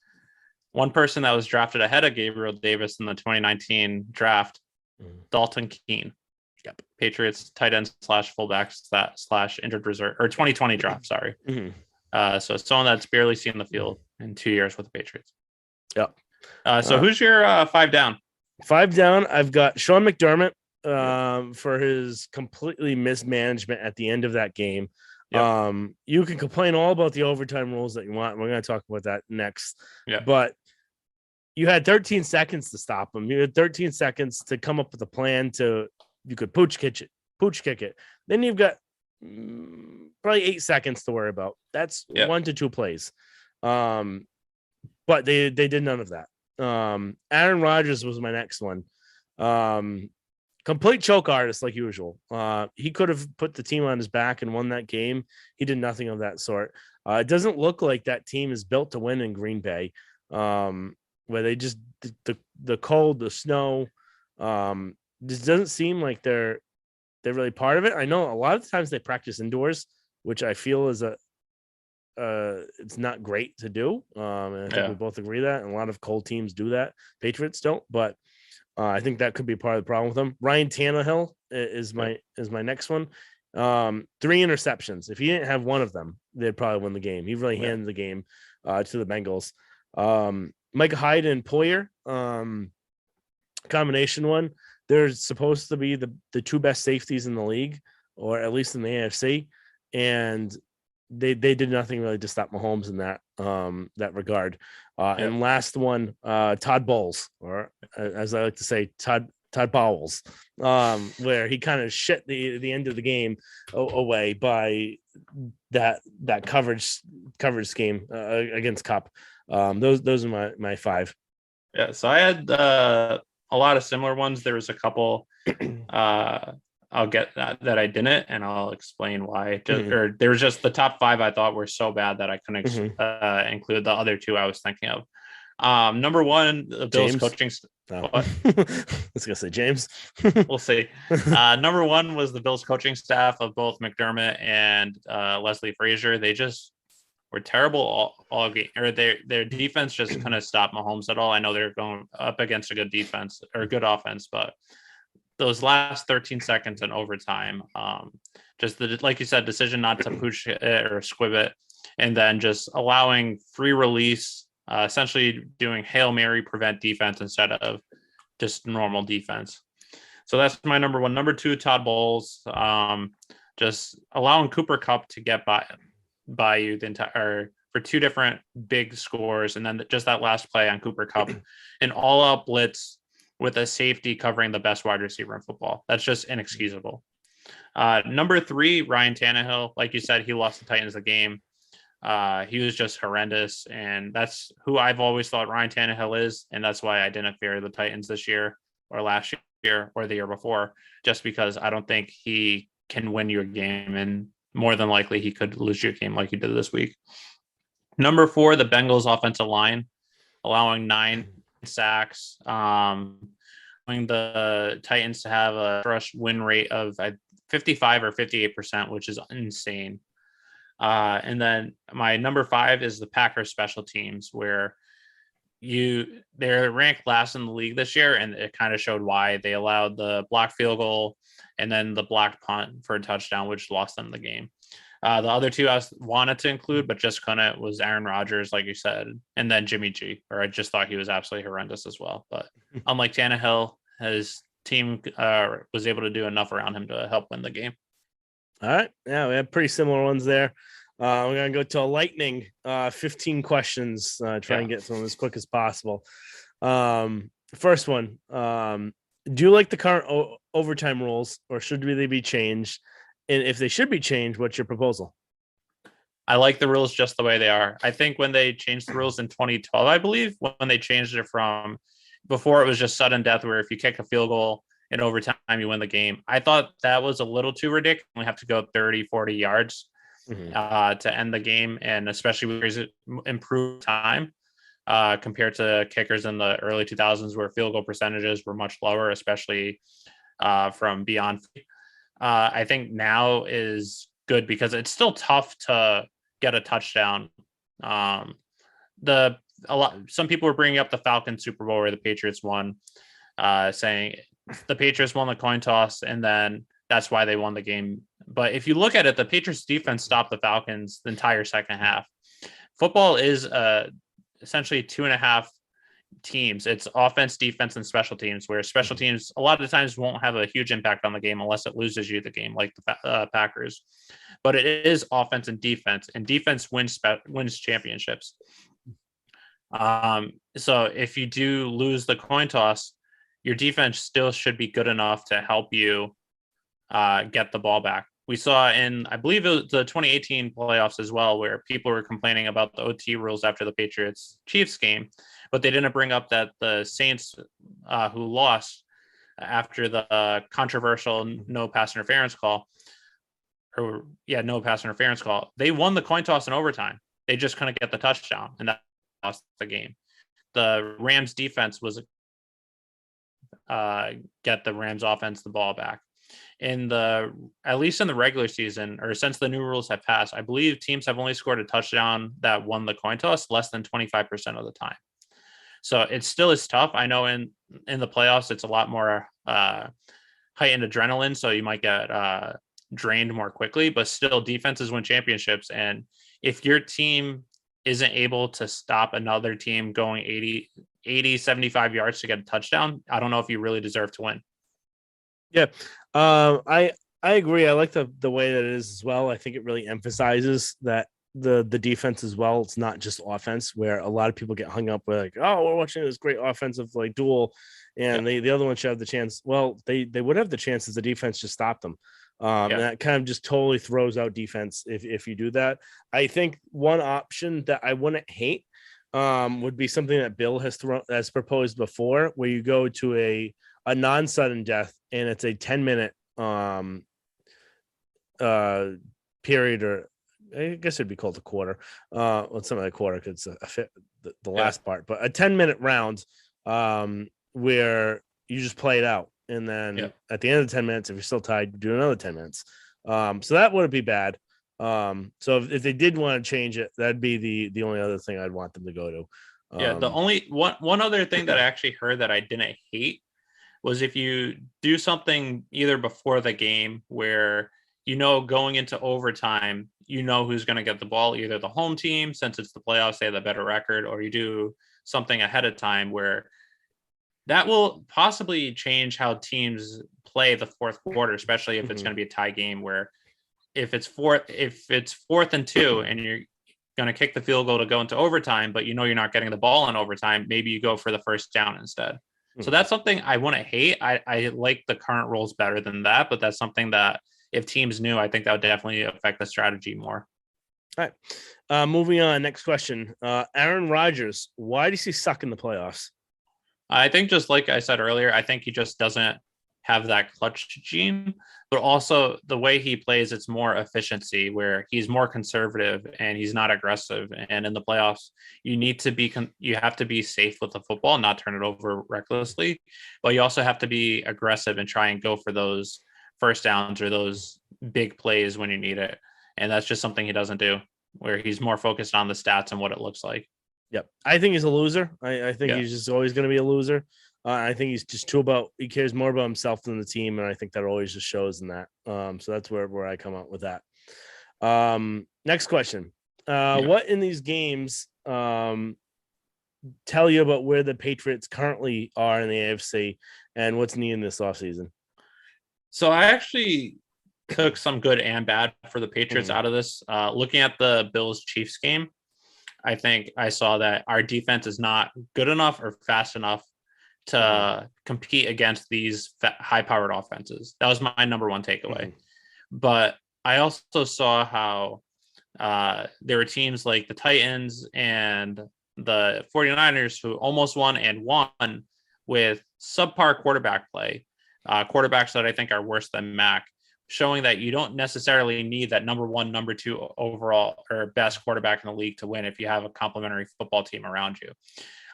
one person that was drafted ahead of Gabriel Davis in the 2019 draft, Dalton Keene. Yep. Patriots tight end / fullback / injured reserve, or 2020 draft. Sorry. So someone that's barely seen the field in 2 years with the Patriots. Yep. So who's your 5 down? 5 down. I've got Sean McDermott for his completely mismanagement at the end of that game. Yep. You can complain all about the overtime rules that you want. We're going to talk about that next. But you had 13 seconds to stop him. You had 13 seconds to come up with a plan you could pooch kick it. Then you've got probably 8 seconds to worry about. That's 1 to 2 plays. But they did none of that. Aaron Rodgers was my next one. complete choke artist like usual. He could have put the team on his back and won that game. He did nothing of that sort. It doesn't look like that team is built to win in Green Bay, where they just the cold, the snow, just doesn't seem like they're really part of it. I know a lot of times they practice indoors, which I feel is it's not great to do. And I think we both agree that, and a lot of cold teams do that. Patriots don't, but I think that could be part of the problem with them. Ryan Tannehill is my next one. 3 interceptions. If he didn't have one of them, they'd probably win the game. He really handed the game to the Bengals. Micah Hyde and Poyer, combination one. They're supposed to be the 2 best safeties in the league, or at least in the AFC, and they did nothing really to stop Mahomes in that regard. And last one, Todd Bowles, or as I like to say, Todd Bowles, where he kind of shit the end of the game away by that coverage scheme against Cup. Those are my 5. Yeah, so I had a lot of similar ones. There was a couple I'll get that I didn't, and I'll explain why. Or there was just the top 5 I thought were so bad that I couldn't include the other 2 I was thinking of. Number 1, the Bills coaching. Oh. I was gonna say James. We'll see. Number 1 was the Bills coaching staff of both McDermott and Leslie Frazier. They just were terrible all game, or their defense just couldn't stop Mahomes at all. I know they're going up against a good defense or good offense, but those last 13 seconds in overtime, just like you said, decision not to push it or squib it, and then just allowing free release, essentially doing Hail Mary prevent defense instead of just normal defense. So that's my number 1. Number 2, Todd Bowles, just allowing Cooper Kupp to get by you the entire for 2 different big scores, and then just that last play on Cooper Kupp, an all-out blitz with a safety covering the best wide receiver in football. That's just inexcusable. Number 3, Ryan Tannehill. Like you said, he lost the Titans the game. He was just horrendous, and that's who I've always thought Ryan Tannehill is, and that's why I didn't fear the Titans this year or last year or the year before, just because I don't think he can win you a game, and more than likely he could lose you a game like he did this week. Number 4, the Bengals offensive line, allowing 9 sacks, allowing the Titans to have a rush win rate of 55 or 58%, which is insane. And then my number 5 is the Packers special teams, where they're ranked last in the league this year, and it kind of showed why. They allowed the blocked field goal and then the blocked punt for a touchdown, which lost them the game. The other 2 I wanted to include, but just couldn't, was Aaron Rodgers, like you said, and then Jimmy G, or I just thought he was absolutely horrendous as well. But unlike Tannehill, his team was able to do enough around him to help win the game. All right. Yeah, we have pretty similar ones there. We're going to go to a lightning 15 questions, try and get them as quick as possible. First one, do you like the current overtime rules, or should they be changed? And if they should be changed, what's your proposal? I like the rules just the way they are. I think when they changed the rules in 2012, I believe, when they changed it from before, it was just sudden death, where if you kick a field goal in overtime, you win the game. I thought that was a little too ridiculous. We have to go 30, 40 yards to end the game, and especially with improved time compared to kickers in the early 2000s, where field goal percentages were much lower, especially from beyond. I think now is good because it's still tough to get a touchdown. Some people were bringing up the Falcons Super Bowl where the Patriots won, saying the Patriots won the coin toss and then that's why they won the game. But if you look at it, the Patriots defense stopped the Falcons the entire second half. Football is essentially 2.5 teams. It's offense, defense, and special teams, where special teams a lot of the times won't have a huge impact on the game unless it loses you the game, like the Packers. But it is offense and defense wins championships. So if you do lose the coin toss, your defense still should be good enough to help you get the ball back. We saw in, I believe it was the 2018 playoffs as well, where people were complaining about the OT rules after the Patriots Chiefs game, but they didn't bring up that the Saints who lost after the controversial no pass interference call, no pass interference call. They won the coin toss in overtime. They just couldn't get the touchdown, and that lost the game. The Rams defense was get the Rams offense the ball back. At least in the regular season, or since the new rules have passed, I believe teams have only scored a touchdown that won the coin toss less than 25% of the time. So it still is tough. I know in the playoffs, it's a lot more heightened adrenaline. So you might get drained more quickly, but still defenses win championships. And if your team isn't able to stop another team going 80, 75 yards to get a touchdown, I don't know if you really deserve to win. Yeah. I agree. I like the way that it is as well. I think it really emphasizes that the defense as well. It's not just offense, where a lot of people get hung up with like, oh, we're watching this great offensive like duel, and the other one should have the chance. Well, they would have the chance as the defense just stopped them. And that kind of just totally throws out defense if you do that. I think one option that I wouldn't hate would be something that Bill has proposed before, where you go to a non-sudden death and it's a 10-minute period, or I guess it'd be called a quarter. Well, some of the quarter because it's the last part, but a 10-minute round where you just play it out. And then at the end of the 10 minutes, if you're still tied, do another 10 minutes. So that wouldn't be bad. So if they did want to change it, that'd be the only other thing I'd want them to go to. The only one other thing that I actually heard that I didn't hate was if you do something either before the game where, going into overtime, who's going to get the ball, either the home team, since it's the playoffs, they have the better record, or you do something ahead of time where that will possibly change how teams play the fourth quarter, especially if it's going to be a tie game where if it's fourth and 2 and you're going to kick the field goal to go into overtime, but you're not getting the ball in overtime, maybe you go for the first down instead. So that's something I wouldn't hate. I like the current rules better than that, but that's something that if teams knew, I think that would definitely affect the strategy more. All right. Moving on. Next question. Aaron Rodgers, why does he suck in the playoffs? I think just like I said earlier, I think he just doesn't have that clutch gene, but also the way he plays, it's more efficiency where he's more conservative and he's not aggressive. And in the playoffs, you have to be safe with the football, not turn it over recklessly, but you also have to be aggressive and try and go for those first downs or those big plays when you need it. And that's just something he doesn't do, where he's more focused on the stats and what it looks like. Yep. I think he's a loser. I think he's just always going to be a loser. I think he's just he cares more about himself than the team. And I think that always just shows in that. So that's where I come out with that. Next question. What in these games tell you about where the Patriots currently are in the AFC and what's needed this offseason? So I actually took some good and bad for the Patriots out of this. Looking at the Bills-Chiefs game, I think I saw that our defense is not good enough or fast enough to compete against these high-powered offenses. That was my number one takeaway. But I also saw how there were teams like the Titans and the 49ers who almost won and won with subpar quarterback play, quarterbacks that I think are worse than Mac, showing that you don't necessarily need that number one, number two overall or best quarterback in the league to win if you have a complementary football team around you.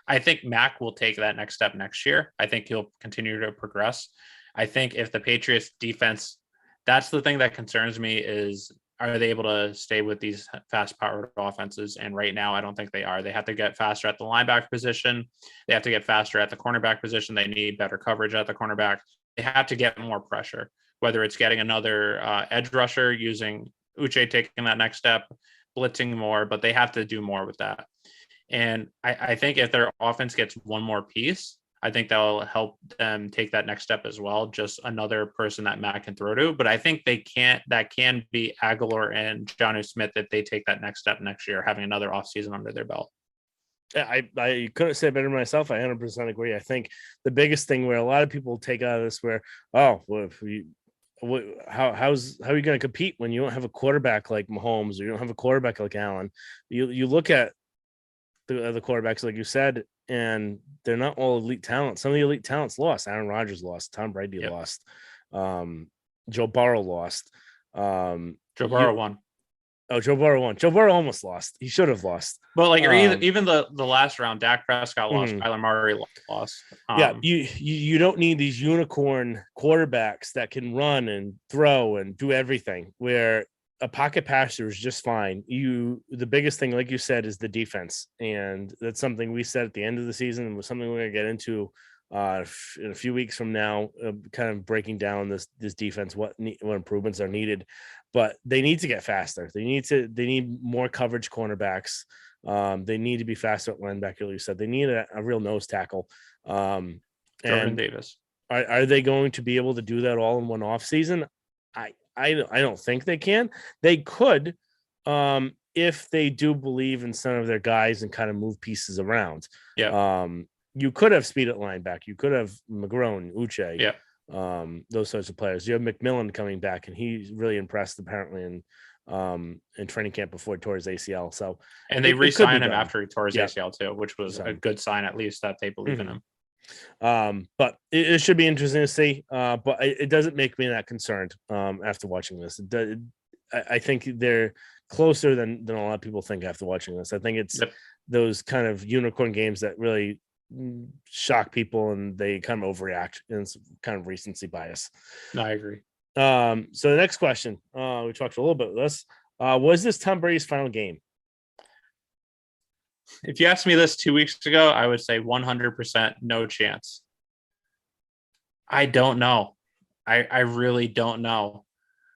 I think Mac will take that next step next year. I think he'll continue to progress. I think if the Patriots defense, that's the thing that concerns me is, are they able to stay with these fast-powered offenses? And right now, I don't think they are. They have to get faster at the linebacker position. They have to get faster at the cornerback position. They need better coverage at the cornerback. They have to get more pressure, whether it's getting another edge rusher, using Uche taking that next step, blitzing more, but they have to do more with that. And I think if their offense gets one more piece, I think that'll help them take that next step as well. Just another person that Matt can throw to. But I think that can be Aguilar and Jonnu Smith if they take that next step next year, having another offseason under their belt. I couldn't say it better myself. I 100% agree. I think the biggest thing where a lot of people take out of this where, how are you going to compete when you don't have a quarterback like Mahomes or you don't have a quarterback like Allen? You look at the quarterbacks, like you said, and they're not all elite talent. Some of the elite talents lost. Aaron Rodgers lost. Tom Brady lost. Joe Burrow lost. Joe Burrow won. Oh, Joe Burrow won. Joe Burrow almost lost. He should have lost. But like even the last round, Dak Prescott lost. Kyler Murray lost. You don't need these unicorn quarterbacks that can run and throw and do everything. Where a pocket passer is just fine. The biggest thing, like you said, is the defense, and that's something we said at the end of the season, and was something we're going to get into in a few weeks from now, kind of breaking down this defense, what improvements are needed. But they need to get faster. They need more coverage cornerbacks. They need to be faster at linebacker. Like you said, they need a real nose tackle. Jordan Davis. Are they going to be able to do that all in one off season? I don't think they can. They could, if they do believe in some of their guys and kind of move pieces around. Yeah. You could have speed at linebacker. You could have McGrone, Uche. Yeah. Those sorts of players. You have McMillan coming back, and he's really impressed apparently in training camp before he tore his ACL. So, and they re-signed him after he tore his ACL too, which was a good sign, at least, that they believe in him. But it should be interesting to see. But it doesn't make me that concerned after watching this. I think they're closer than a lot of people think after watching this. I think it's those kind of unicorn games that really shock people, and they kind of overreact, and it's kind of recency bias. No, I agree. So the next question, we talked a little bit with this. Was this Tom Brady's final game? If you asked me this 2 weeks ago, I would say 100% no chance. I don't know. I really don't know.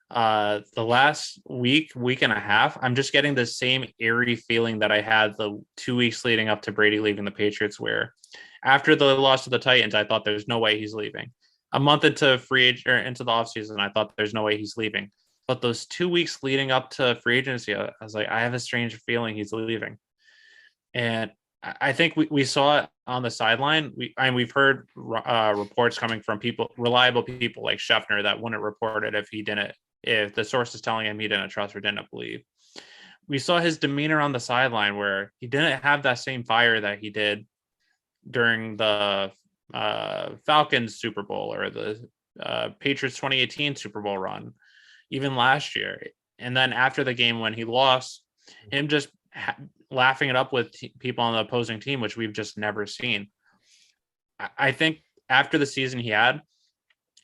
The last week and a half, I'm just getting the same eerie feeling that I had the 2 weeks leading up to Brady leaving the Patriots, where after the loss to the Titans, I thought there's no way he's leaving. A month into into the offseason, I thought there's no way he's leaving. But those 2 weeks leading up to free agency, I was like, I have a strange feeling he's leaving. And I think we saw it on the sideline. We've heard reports coming from reliable people like Schefter, that wouldn't report it if the source is telling him he didn't trust or didn't believe. We saw his demeanor on the sideline, where he didn't have that same fire that he did during the Falcons Super Bowl or the Patriots 2018 Super Bowl run, even last year. And then after the game when he lost, him just laughing it up with people on the opposing team, which we've just never seen. I think after the season he had,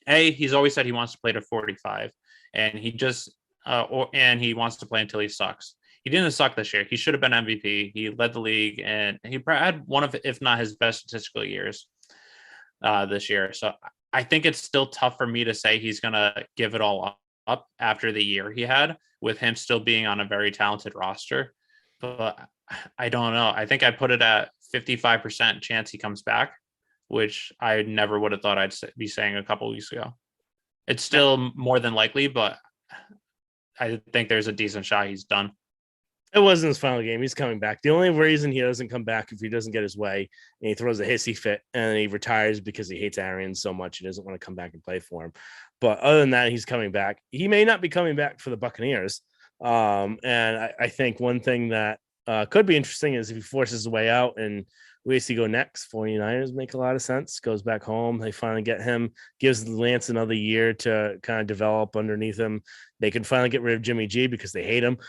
he's always said he wants to play to 45, and he just and he wants to play until he sucks. He didn't suck this year. He should have been MVP. He led the league, and he had one of, if not his best statistical years this year. So I think it's still tough for me to say he's going to give it all up after the year he had, with him still being on a very talented roster. But I don't know. I think I put it at 55% chance he comes back, which I never would have thought I'd be saying a couple weeks ago. It's still more than likely, but I think there's a decent shot he's done. It wasn't his final game. He's coming back. The only reason he doesn't come back if he doesn't get his way and he throws a hissy fit and he retires because he hates Arians so much he doesn't want to come back and play for him. But other than that, he's coming back. He may not be coming back for the Buccaneers. And I think one thing that could be interesting is if he forces his way out and where's he go next? 49ers make a lot of sense. Goes back home. They finally get him, gives Lance another year to kind of develop underneath him. They can finally get rid of Jimmy G because they hate him.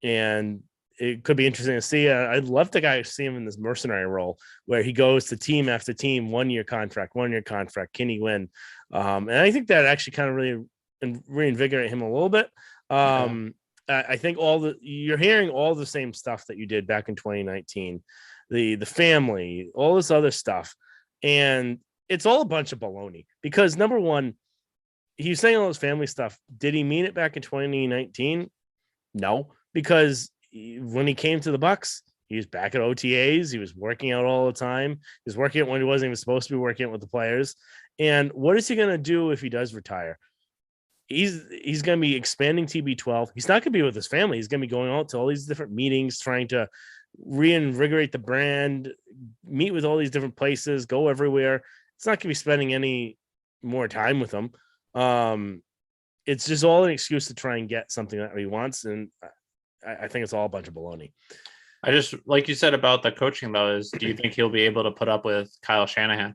And it could be interesting to see. I'd love to see him in this mercenary role where he goes to team after team, 1 year contract. Can he win? And I think that actually kind of really reinvigorate him a little bit. I think you're hearing all the same stuff that you did back in 2019, the family, all this other stuff. And it's all a bunch of baloney because number one, he's saying all this family stuff. Did he mean it back in 2019? No, because when he came to the Bucs, he was back at OTAs. He was working out all the time. He was working out when he wasn't even supposed to be working out with the players. And what is he going to do if he does retire? He's going to be expanding TB12. He's not going to be with his family. He's going to be going out to all these different meetings, trying to reinvigorate the brand, meet with all these different places, go everywhere. It's not going to be spending any more time with them. It's just all an excuse to try and get something that he wants. And I think it's all a bunch of baloney. I just like you said about the coaching though, is do you think he'll be able to put up with Kyle Shanahan?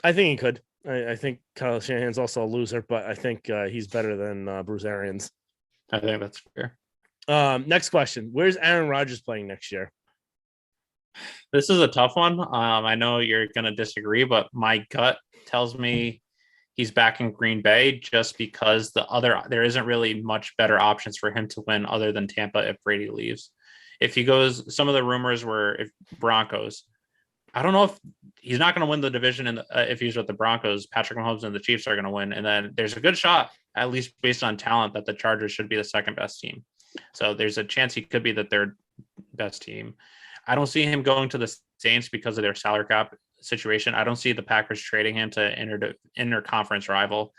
I think he could. I think Kyle Shanahan's also a loser, but I think he's better than Bruce Arians. I think that's fair. Next question: where's Aaron Rodgers playing next year? This is a tough one. I know you're going to disagree, but my gut tells me he's back in Green Bay just because there isn't really much better options for him to win other than Tampa if Brady leaves. If he goes, some of the rumors were if Broncos. I don't know if he's not going to win the division, and if he's with the Broncos, Patrick Mahomes and the Chiefs are going to win, and then there's a good shot, at least based on talent, that the Chargers should be the second best team. So there's a chance he could be the third best team. I don't see him going to the Saints because of their salary cap situation. I don't see the Packers trading him to inter-conference rival.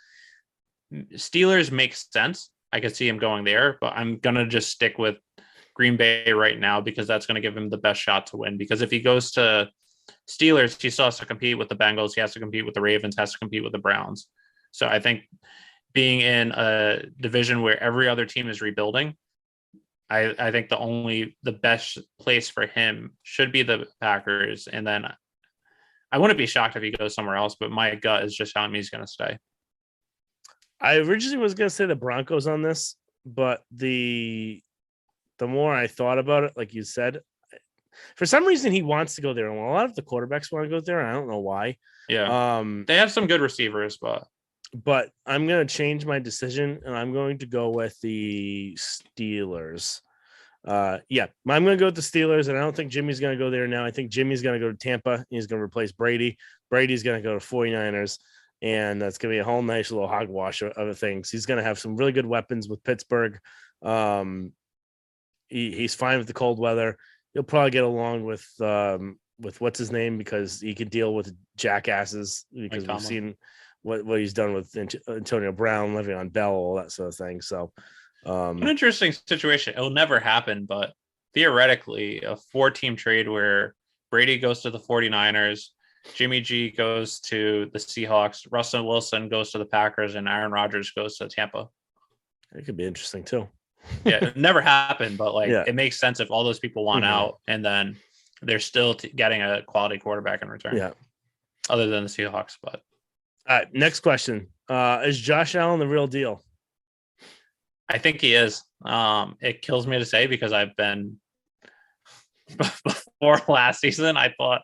Steelers makes sense. I could see him going there, but I'm going to just stick with Green Bay right now because that's going to give him the best shot to win. Because if he goes to Steelers, he still has to compete with the Bengals. He has to compete with the Ravens, has to compete with the Browns. So I think being in a division where every other team is rebuilding, I think the best place for him should be the Packers. And then I wouldn't be shocked if he goes somewhere else, but my gut is just telling me he's going to stay. I originally was going to say the Broncos on this, but the more I thought about it, like you said, for some reason he wants to go there. And a lot of the quarterbacks want to go there. I don't know why. Yeah. They have some good receivers, but I'm going to change my decision and I'm going to go with the Steelers. I'm going to go with the Steelers, and I don't think Jimmy's going to go there now. I think Jimmy's going to go to Tampa. He's going to replace Brady. Brady's going to go to 49ers, and that's going to be a whole nice little hogwash of things. He's going to have some really good weapons with Pittsburgh. He's fine with the cold weather. He'll probably get along with what's his name because he can deal with jackasses because we've seen what he's done with Antonio Brown, Le'Veon Bell, all that sort of thing. So an interesting situation. It'll never happen, but theoretically, a 4-team trade where Brady goes to the 49ers, Jimmy G goes to the Seahawks, Russell Wilson goes to the Packers, and Aaron Rodgers goes to Tampa. It could be interesting too. Yeah, it never happened, but it makes sense if all those people want out and then they're still getting a quality quarterback in return. Yeah. Other than the Seahawks, but. All right, next question. Is Josh Allen the real deal? I think he is. It kills me to say because I've been before last season. I thought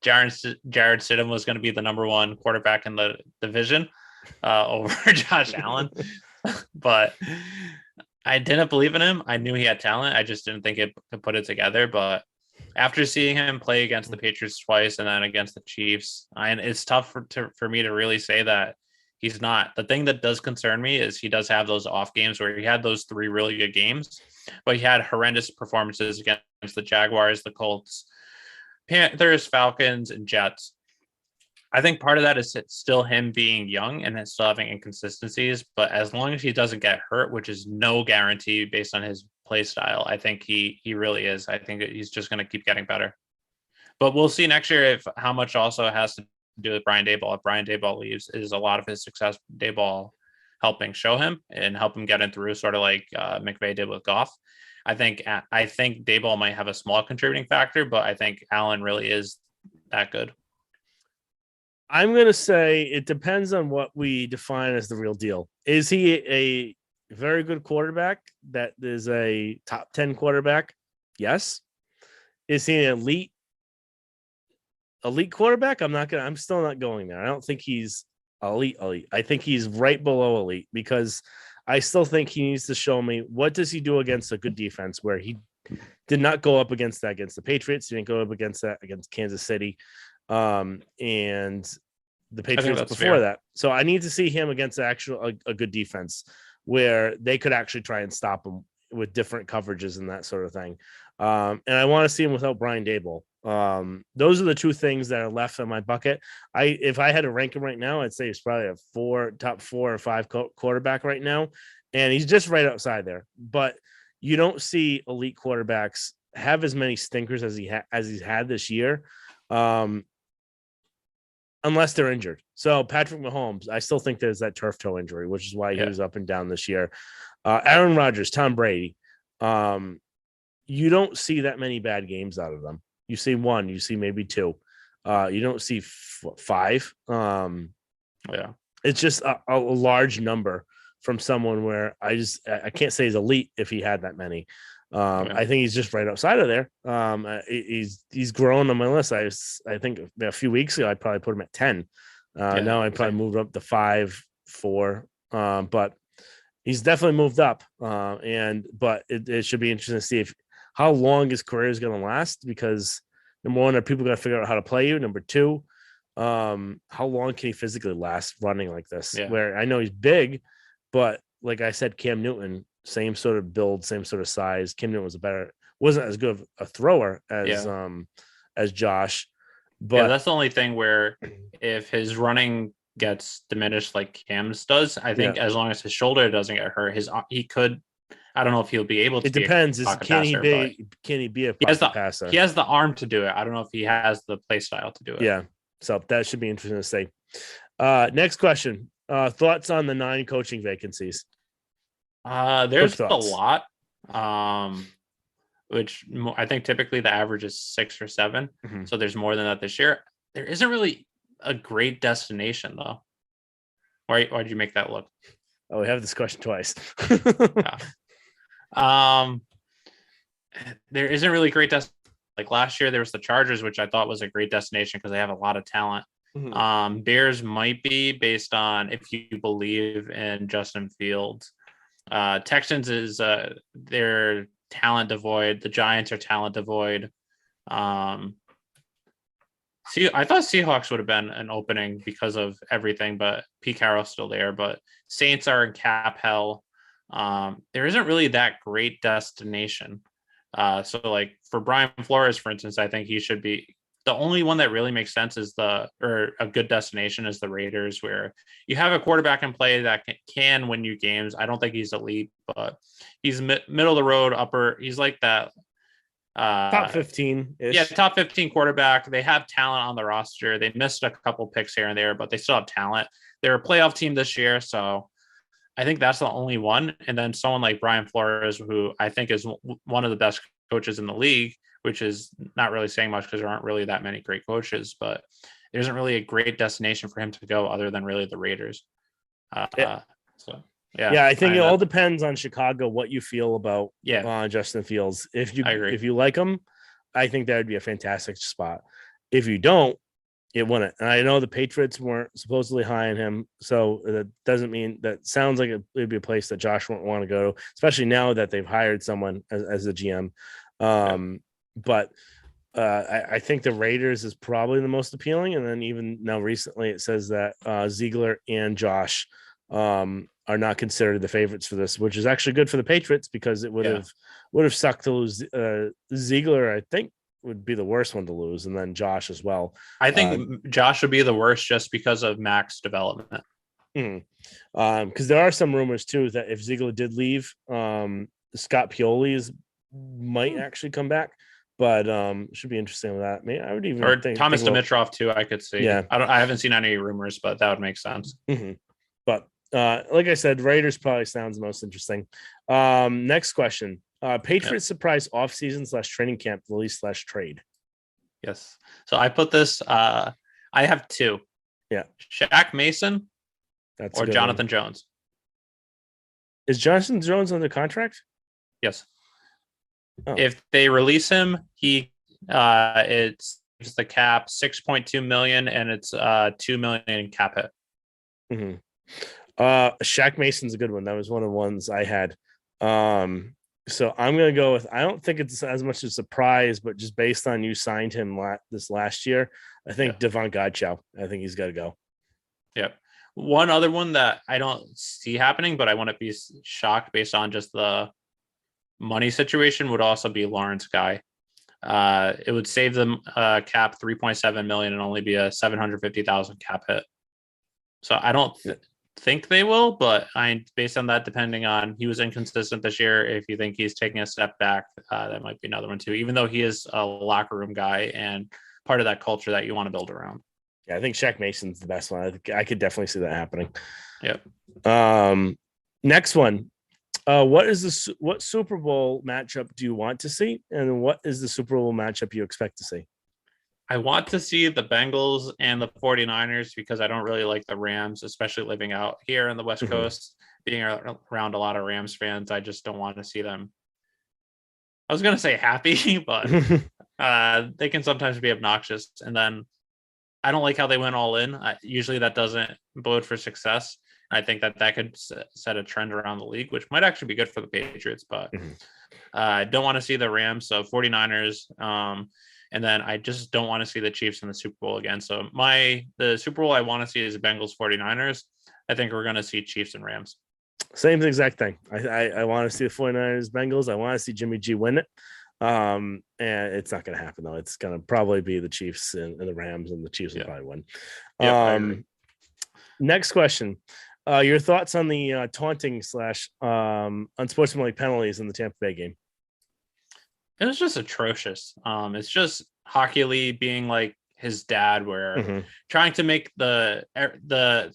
Jarrett Stidham was going to be the number one quarterback in the division over Josh Allen, but I didn't believe in him. I knew he had talent. I just didn't think it could put it together. But after seeing him play against the Patriots twice and then against the Chiefs, and it's tough for me to really say that he's not. The thing that does concern me is he does have those off games where he had those 3 really good games, but he had horrendous performances against the Jaguars, the Colts, Panthers, Falcons, and Jets. I think part of that is still him being young and still having inconsistencies, but as long as he doesn't get hurt, which is no guarantee based on his play style, I think he really is. I think he's just going to keep getting better. But we'll see next year if how much also has to do with Brian Daboll. If Brian Daboll leaves, is a lot of his success Daboll helping show him and help him get in through, sort of like McVay did with Goff. I think Daboll might have a small contributing factor, but I think Allen really is that good. I'm going to say it depends on what we define as the real deal. Is he a very good quarterback that is a top 10 quarterback? Yes. Is he an elite quarterback? I'm still not going there. I don't think he's elite. I think he's right below elite because I still think he needs to show me what does he do against a good defense where he did not go up against that against the Patriots. He didn't go up against that against Kansas City. And the Patriots before that. So I need to see him against a good defense where they could actually try and stop him with different coverages and that sort of thing. And I want to see him without Brian Daboll. Those are the 2 things that are left on my bucket. If I had to rank him right now, I'd say he's probably a top 4 or 5 quarterback right now. And he's just right outside there, but you don't see elite quarterbacks have as many stinkers as he's had this year. Unless they're injured. So Patrick Mahomes, I still think there's that turf toe injury, which is why he was up and down this year. Aaron Rodgers, Tom Brady. you don't see that many bad games out of them. You see one, you see maybe two. You don't see five. Yeah. It's just a large number from someone where I can't say he's elite if he had that many. Yeah. I think he's just right outside of there. He's grown on my list. I think a few weeks ago I'd probably put him at 10. Now I probably moved up to 5, 4. But he's definitely moved up. But it should be interesting to see how long his career is going to last, because number one, are people going to figure out how to play you? Number two, how long can he physically last running like this? Yeah. Where I know he's big, but like I said, Cam Newton, same sort of build, same sort of size. Cam Newton wasn't as good of a thrower as Josh. But that's the only thing where if his running gets diminished like Cam's does, I think as long as his shoulder doesn't get hurt, he could. I don't know if he'll be able to. It depends. Can he be a pocket passer? He has the arm to do it. I don't know if he has the play style to do it. Yeah. So that should be interesting to see. Next question. Thoughts on the 9 coaching vacancies? There's a lot. Which I think typically the average is 6 or 7. Mm-hmm. So there's more than that this year. There isn't really a great destination though. Why'd you make that look? Oh, we have this question twice. There isn't really great destination. Like last year, there was the Chargers, which I thought was a great destination because they have a lot of talent. Mm-hmm. Bears might be based on if you believe in Justin Fields. Texans is they're talent devoid. The Giants are talent devoid. I thought Seahawks would have been an opening because of everything, but Pete Carroll's still there. But Saints are in cap hell. There isn't really that great destination. So like for Brian Flores, for instance, I think he should be the only one that really makes sense or a good destination is the Raiders, where you have a quarterback in play that can win you games. I don't think he's elite, but he's middle of the road, upper. He's like that. Top 15. Yeah, top 15 quarterback. They have talent on the roster. They missed a couple picks here and there, but they still have talent. They're a playoff team this year, so I think that's the only one. And then someone like Brian Flores, who I think is one of the best coaches in the league, which is not really saying much because there aren't really that many great coaches, but there isn't really a great destination for him to go other than really the Raiders. I think it all depends on Chicago, what you feel about Justin Fields. If you like him, I think that would be a fantastic spot. If you don't, it wouldn't. And I know the Patriots weren't supposedly high on him, so that doesn't mean that sounds like it'd be a place that Josh won't want to go to, especially now that they've hired someone as the GM. But I think the Raiders is probably the most appealing. And then even now recently it says that Ziegler and Josh are not considered the favorites for this, which is actually good for the Patriots because it would have sucked to lose Ziegler. I think would be the worst one to lose, and then Josh as well. I think Josh would be the worst just because of Mac's development. Because there are some rumors too that if Ziegler did leave, Scott Pioli might actually come back, but should be interesting with that. Maybe I would even think Thomas Dimitroff too. I could see. Yeah, I haven't seen any rumors, but that would make sense. Mm-hmm. But like I said, Raiders probably sounds most interesting. Next question. Patriots surprise offseason / training camp release / trade. Yes. So I put this. I have 2. Yeah. Shaq Mason or Jonathan Jones. Is Jonathan Jones under contract? Yes. Oh. If they release him, it's the cap $6.2 million and it's $2 million in cap hit. Mm-hmm. Shaq Mason's a good one. That was one of the ones I had. So I'm going to go with, I don't think it's as much a surprise, but just based on you signed him this last year, I think Devon Godchow, I think he's got to go. Yep. One other one that I don't see happening, but I wouldn't be shocked based on just the money situation would also be Lawrence Guy. It would save them cap $3.7 million and only be a $750,000 cap hit. So I don't think they will, but based on that, depending on he was inconsistent this year, if you think he's taking a step back, that might be another one too, even though he is a locker room guy and part of that culture that you want to build around. Yeah, I think Shaq Mason's the best one. I could definitely see that happening. Yep. Next one. What Super Bowl matchup do you want to see, and what is the Super Bowl matchup you expect to see? I want to see the Bengals and the 49ers because I don't really like the Rams, especially living out here on the West Mhm. Coast, being around a lot of Rams fans. I just don't want to see them. I was going to say happy, but they can sometimes be obnoxious. And then I don't like how they went all in. Usually that doesn't bode for success. I think that could set a trend around the league, which might actually be good for the Patriots, but Mhm. I don't want to see the Rams. So 49ers. And then I just don't want to see the Chiefs in the Super Bowl again. So the Super Bowl I want to see is Bengals 49ers. I think we're going to see Chiefs and Rams. Same exact thing. I want to see the 49ers Bengals. I want to see Jimmy G win it. And it's not going to happen though. It's going to probably be the Chiefs and the Rams, and the Chiefs will probably win. Yep, I agree. Next question. Your thoughts on the taunting / unsportsmanlike penalties in the Tampa Bay game? It was just atrocious. It's just Hockey Lee being like his dad, where trying to make the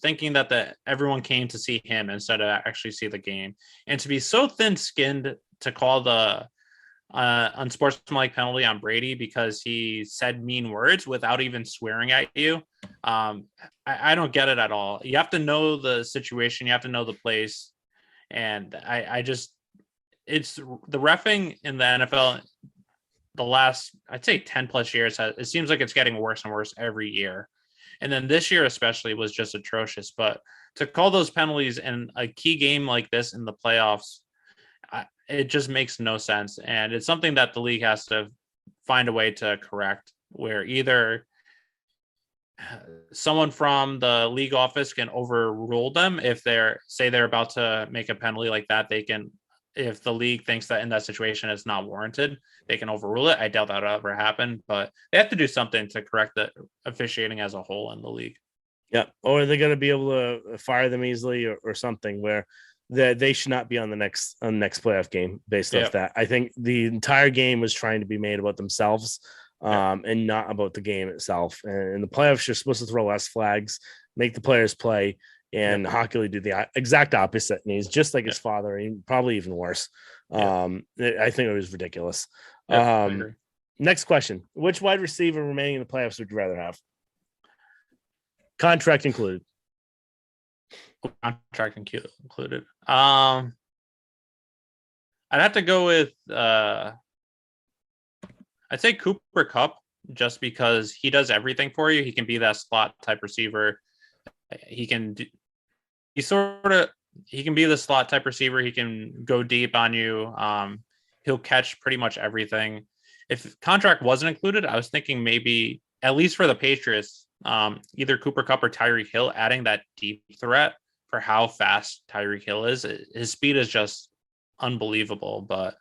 thinking that everyone came to see him instead of actually see the game, and to be so thin-skinned to call the unsportsmanlike penalty on Brady because he said mean words without even swearing at you. I don't get it at all. You have to know the situation, you have to know the place, and I just it's the reffing in the NFL the last, I'd say 10 plus years. It seems like it's getting worse and worse every year. And then this year, especially, was just atrocious. But to call those penalties in a key game like this in the playoffs, it just makes no sense. And it's something that the league has to find a way to correct, where either someone from the league office can overrule them if they're about to make a penalty like that. They can, if the league thinks that in that situation it's not warranted, they can overrule it. I doubt that'll ever happen, but they have to do something to correct the officiating as a whole in the league. Yeah, or they're going to be able to fire them easily, or something where they should not be on the next playoff game based off that. I think the entire game was trying to be made about themselves, and not about the game itself. And in the playoffs, you're supposed to throw less flags, make the players play, and Hockey Lee did the exact opposite. And he's just like his father, and probably even worse. I think it was ridiculous. Next question: which wide receiver remaining in the playoffs would you rather have? Contract included. Contract included. I'd have to go with I'd say Cooper Kupp, just because he does everything for you. He can be that slot type receiver. He can be the slot type receiver. He can go deep on you. He'll catch pretty much everything. If contract wasn't included, I was thinking maybe, at least for the Patriots, either Cooper Kupp or Tyreek Hill, adding that deep threat for how fast Tyreek Hill is. His speed is just unbelievable. But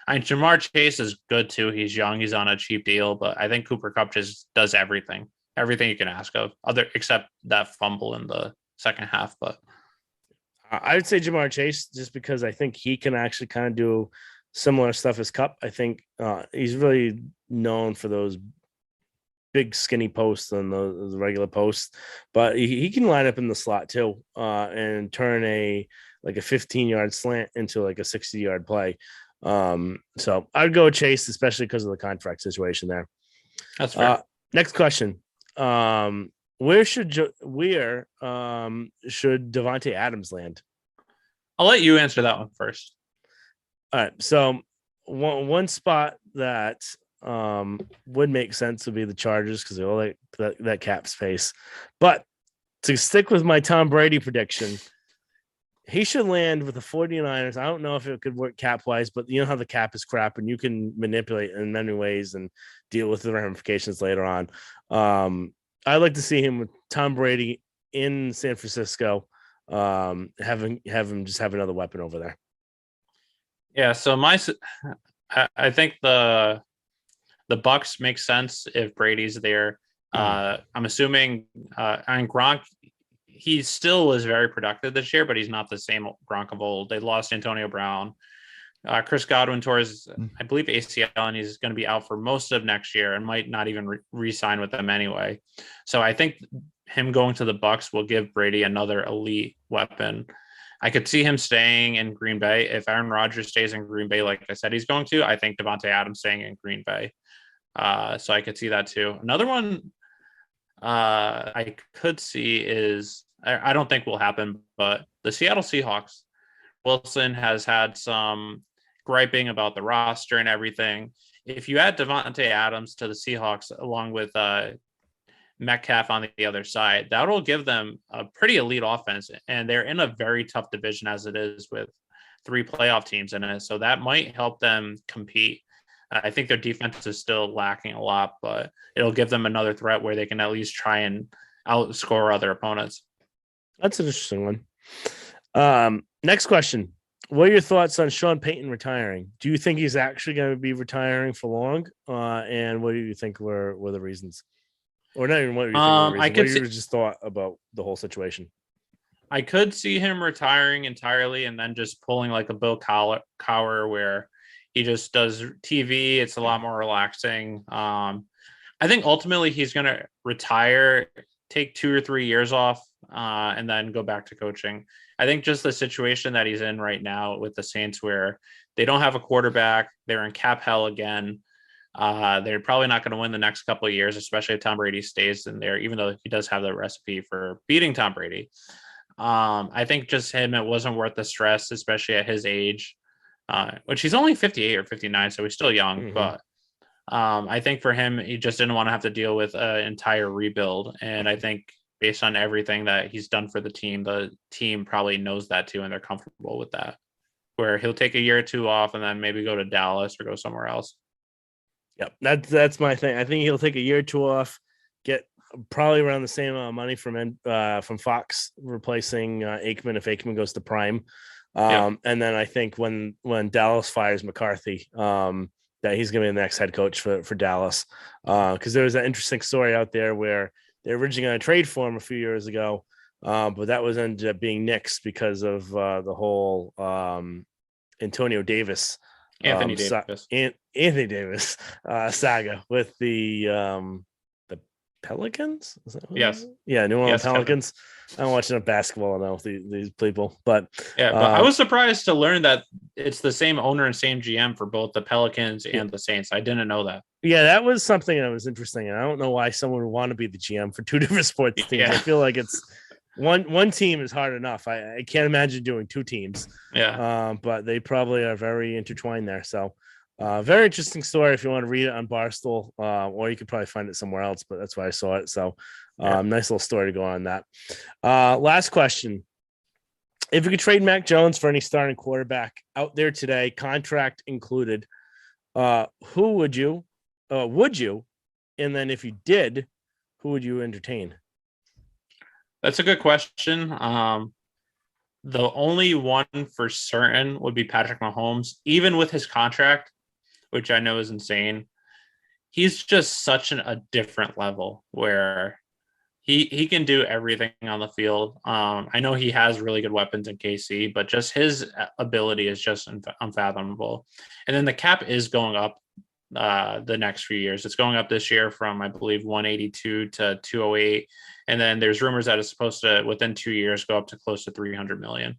I mean, Ja'Marr Chase is good too. He's young. He's on a cheap deal. But I think Cooper Kupp just does everything you can ask of, except that fumble in the second half. But I would say Ja'Marr Chase, just because I think he can actually kind of do similar stuff as Kupp. I think he's really known for those big skinny posts and the regular posts, but he can line up in the slot too, and turn a 15-yard slant into like a 60-yard play. So I'd go Chase, especially because of the contract situation there. That's fair. Next question. Where should Davante Adams land? I'll let you answer that one first. All right. So one spot that would make sense would be the Chargers, because they all like that cap space. But to stick with my Tom Brady prediction, he should land with the 49ers. I don't know if it could work cap wise, but you know how the cap is crap and you can manipulate in many ways and deal with the ramifications later on. I'd like to see him with Tom Brady in San Francisco, have him just have another weapon over there. Yeah, so I think the Bucks make sense if Brady's there. I'm assuming on Gronk, he still was very productive this year, but he's not the same Gronk of old. They lost Antonio Brown. Chris Godwin tore his, I believe, ACL, and he's going to be out for most of next year and might not even re-sign with them anyway. So I think him going to the Bucks will give Brady another elite weapon. I could see him staying in Green Bay. If Aaron Rodgers stays in Green Bay, like I said, he's going to, I think Davante Adams staying in Green Bay. So I could see that too. Another one I could see is I don't think will happen, but the Seattle Seahawks. Wilson has had some griping about the roster and everything. If you add Davante Adams to the Seahawks along with Metcalf on the other side, that'll give them a pretty elite offense. And they're in a very tough division as it is with 3 playoff teams in it. So that might help them compete. I think their defense is still lacking a lot, but it'll give them another threat where they can at least try and outscore other opponents. That's an interesting one. Next question. What are your thoughts on Sean Payton retiring? Do you think he's actually going to be retiring for long? And what do you think were the reasons? Or not even what do you think were the reasons? What you just thought about the whole situation? I could see him retiring entirely and then just pulling like a Bill Cowher where he just does TV. It's a lot more relaxing. I think ultimately he's going to retire, take 2 or 3 years off, and then go back to coaching. I think just the situation that he's in right now with the Saints where they don't have a quarterback, they're in cap hell again. They're probably not going to win the next couple of years, especially if Tom Brady stays in there, even though he does have the recipe for beating Tom Brady. I think just him, it wasn't worth the stress, especially at his age, which he's only 58 or 59, so he's still young. Mm-hmm. But I think for him, he just didn't want to have to deal with an entire rebuild. And I think based on everything that he's done for the team probably knows that too, and they're comfortable with that, where he'll take a year or 2 off and then maybe go to Dallas or go somewhere else. Yep. That's my thing. I think he'll take a year or 2 off, get probably around the same amount of money from Fox replacing Aikman if Aikman goes to Prime. And then I think when Dallas fires McCarthy, that he's going to be the next head coach for Dallas. Because there was an interesting story out there where they were originally going to trade for him a few years ago, but that was ended up being nixed because of the whole Antonio Davis. Anthony Davis saga with the Pelicans. Yes. Yeah, New Orleans Pelicans. I'm watching basketball now with these people, but I was surprised to learn that it's the same owner and same GM for both the Pelicans and the Saints. I didn't know that. Yeah, that was something that was interesting, and I don't know why someone would want to be the GM for 2 different sports teams. Yeah. I feel like it's one team is hard enough. I can't imagine doing 2 teams. Yeah. But they probably are very intertwined there. So very interesting story if you want to read it on Barstool, or you could probably find it somewhere else, but that's why I saw it. So nice little story to go on that. Last question. If you could trade Mac Jones for any starting quarterback out there today, contract included, who would you? And then if you did, who would you entertain? That's a good question. The only one for certain would be Patrick Mahomes, even with his contract, which I know is insane. He's just such a different level where he can do everything on the field. I know he has really good weapons in KC, but just his ability is just unfathomable. And then the cap is going up the next few years. It's going up this year from, I believe, 182 to 208. And then there's rumors that it's supposed to, within 2 years, go up to close to 300 million.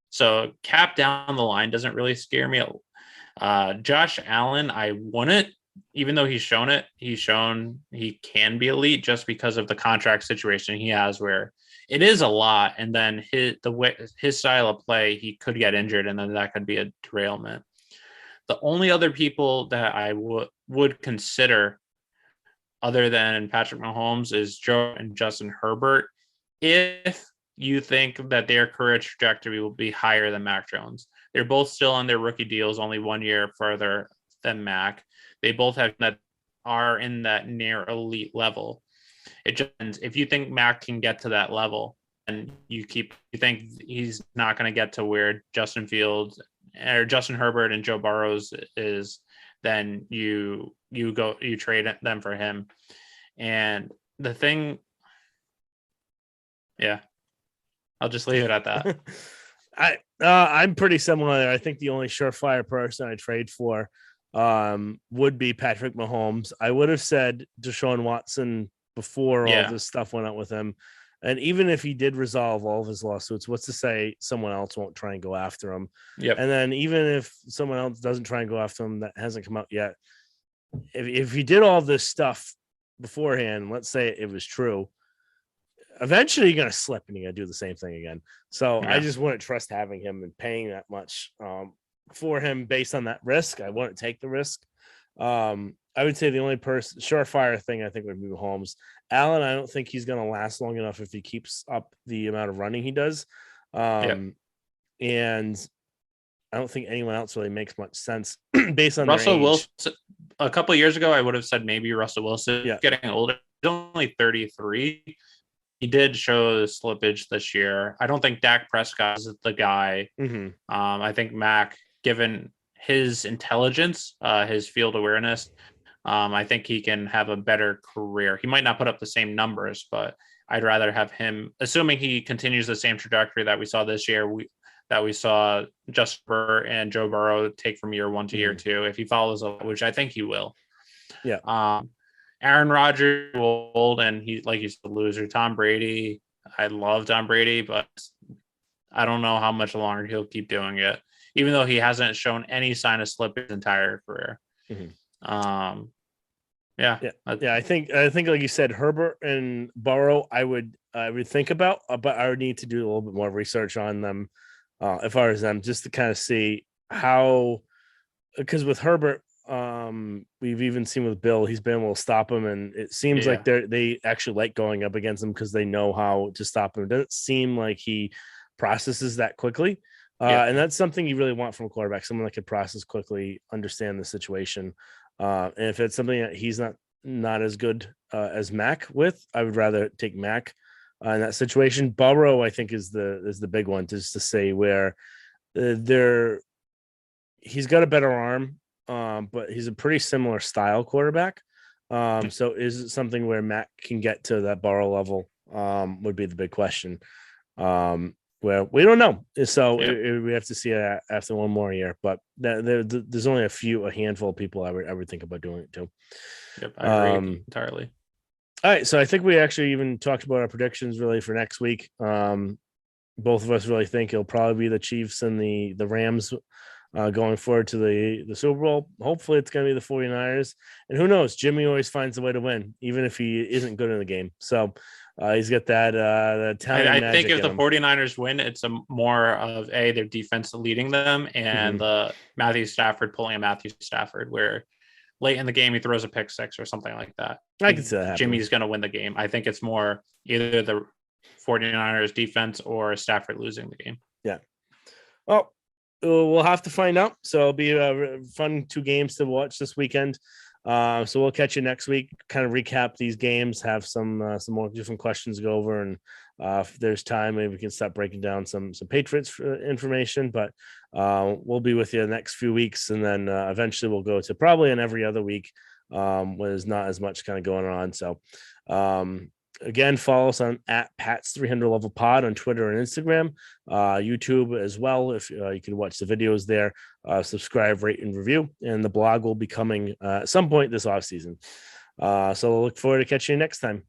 So cap down the line doesn't really scare me. Josh Allen, I wouldn't, even though he's shown he can be elite just because of the contract situation he has where it is a lot. And then his style of play, he could get injured and then that could be a derailment. The only other people that I would consider other than Patrick Mahomes is Joe and Justin Herbert. If you think that their career trajectory will be higher than Mac Jones, they're both still on their rookie deals, only 1 year further than Mac. They both are in that near elite level. It just, if you think Mac can get to that level and you think he's not going to get to where Justin Fields or Justin Herbert and Joe Burrows is, then you trade them for him. And the thing, I'll just leave it at that. I'm pretty similar there. I think the only surefire person I trade for would be Patrick Mahomes. I would have said Deshaun Watson before all this stuff went out with him. And even if he did resolve all of his lawsuits, what's to say someone else won't try and go after him? Yep. And then even if someone else doesn't try and go after him, that hasn't come out yet. If he did all this stuff beforehand, let's say it was true, eventually you're gonna slip and you're gonna do the same thing again. So Yeah. I just wouldn't trust having him and paying that much for him based on that risk. I wouldn't take the risk. I would say the only person surefire thing I think would be Mahomes. Allen, I don't think he's gonna last long enough if he keeps up the amount of running he does. And I don't think anyone else really makes much sense based on Russell their age. Wilson. A couple of years ago, I would have said maybe Russell Wilson. Yeah. Getting older, he's only 33. He did show slippage this year. I don't think Dak Prescott is the guy. Mm-hmm. I think Mac, given his intelligence, his field awareness, I think he can have a better career. He might not put up the same numbers, but I'd rather have him, assuming he continues the same trajectory that we saw this year, that we saw Justin Herbert and Joe Burrow take from year 1 to year 2. If he follows up, which I think he will. Yeah. Aaron Rodgers old, and he's a loser. Tom Brady, I love Tom Brady, but I don't know how much longer he'll keep doing it, even though he hasn't shown any sign of slip his entire career. Mm-hmm. I think like you said, Herbert and Burrow, I would think about, but I would need to do a little bit more research on them, as far as them, just to kind of see how, because with Herbert, we've even seen with Bill, he's been able to stop him, and it seems like they actually like going up against him because they know how to stop him. It doesn't seem like he processes that quickly. And that's something you really want from a quarterback, someone that can process quickly, understand the situation. And if it's something that he's not as good as Mac with, I would rather take Mac in that situation. Burrow, I think, is the big one, just to say where he's got a better arm, but he's a pretty similar style quarterback. So is it something where Mac can get to that Burrow level? Would be the big question. Well, we don't know. So we have to see it after one more year. But there's only a handful of people I would think about doing it too. Yep, I agree entirely. All right, so I think we actually even talked about our predictions really for next week. Both of us really think it'll probably be the Chiefs and the Rams going forward to the Super Bowl. Hopefully it's going to be the 49ers. And who knows? Jimmy always finds a way to win, even if he isn't good in the game. So he's got that Italian magic. I think if the 49ers win, it's more of their defense leading them and the Matthew Stafford pulling a Matthew Stafford, where late in the game he throws a pick six or something like that. I can see that happening. Jimmy's going to win the game. I think it's more either the 49ers defense or Stafford losing the game. Yeah. Well, we'll have to find out. So it'll be a fun 2 games to watch this weekend. So we'll catch you next week, kind of recap these games, have some more different questions to go over. And if there's time, maybe we can start breaking down some Patriots information, but we'll be with you the next few weeks. And then eventually we'll go to probably an every other week when there's not as much kind of going on. So again, follow us on @Pat's 300 Level Pod on Twitter and Instagram, YouTube as well. If you can watch the videos there, subscribe, rate, and review. And the blog will be coming at some point this off season. So we'll look forward to catching you next time.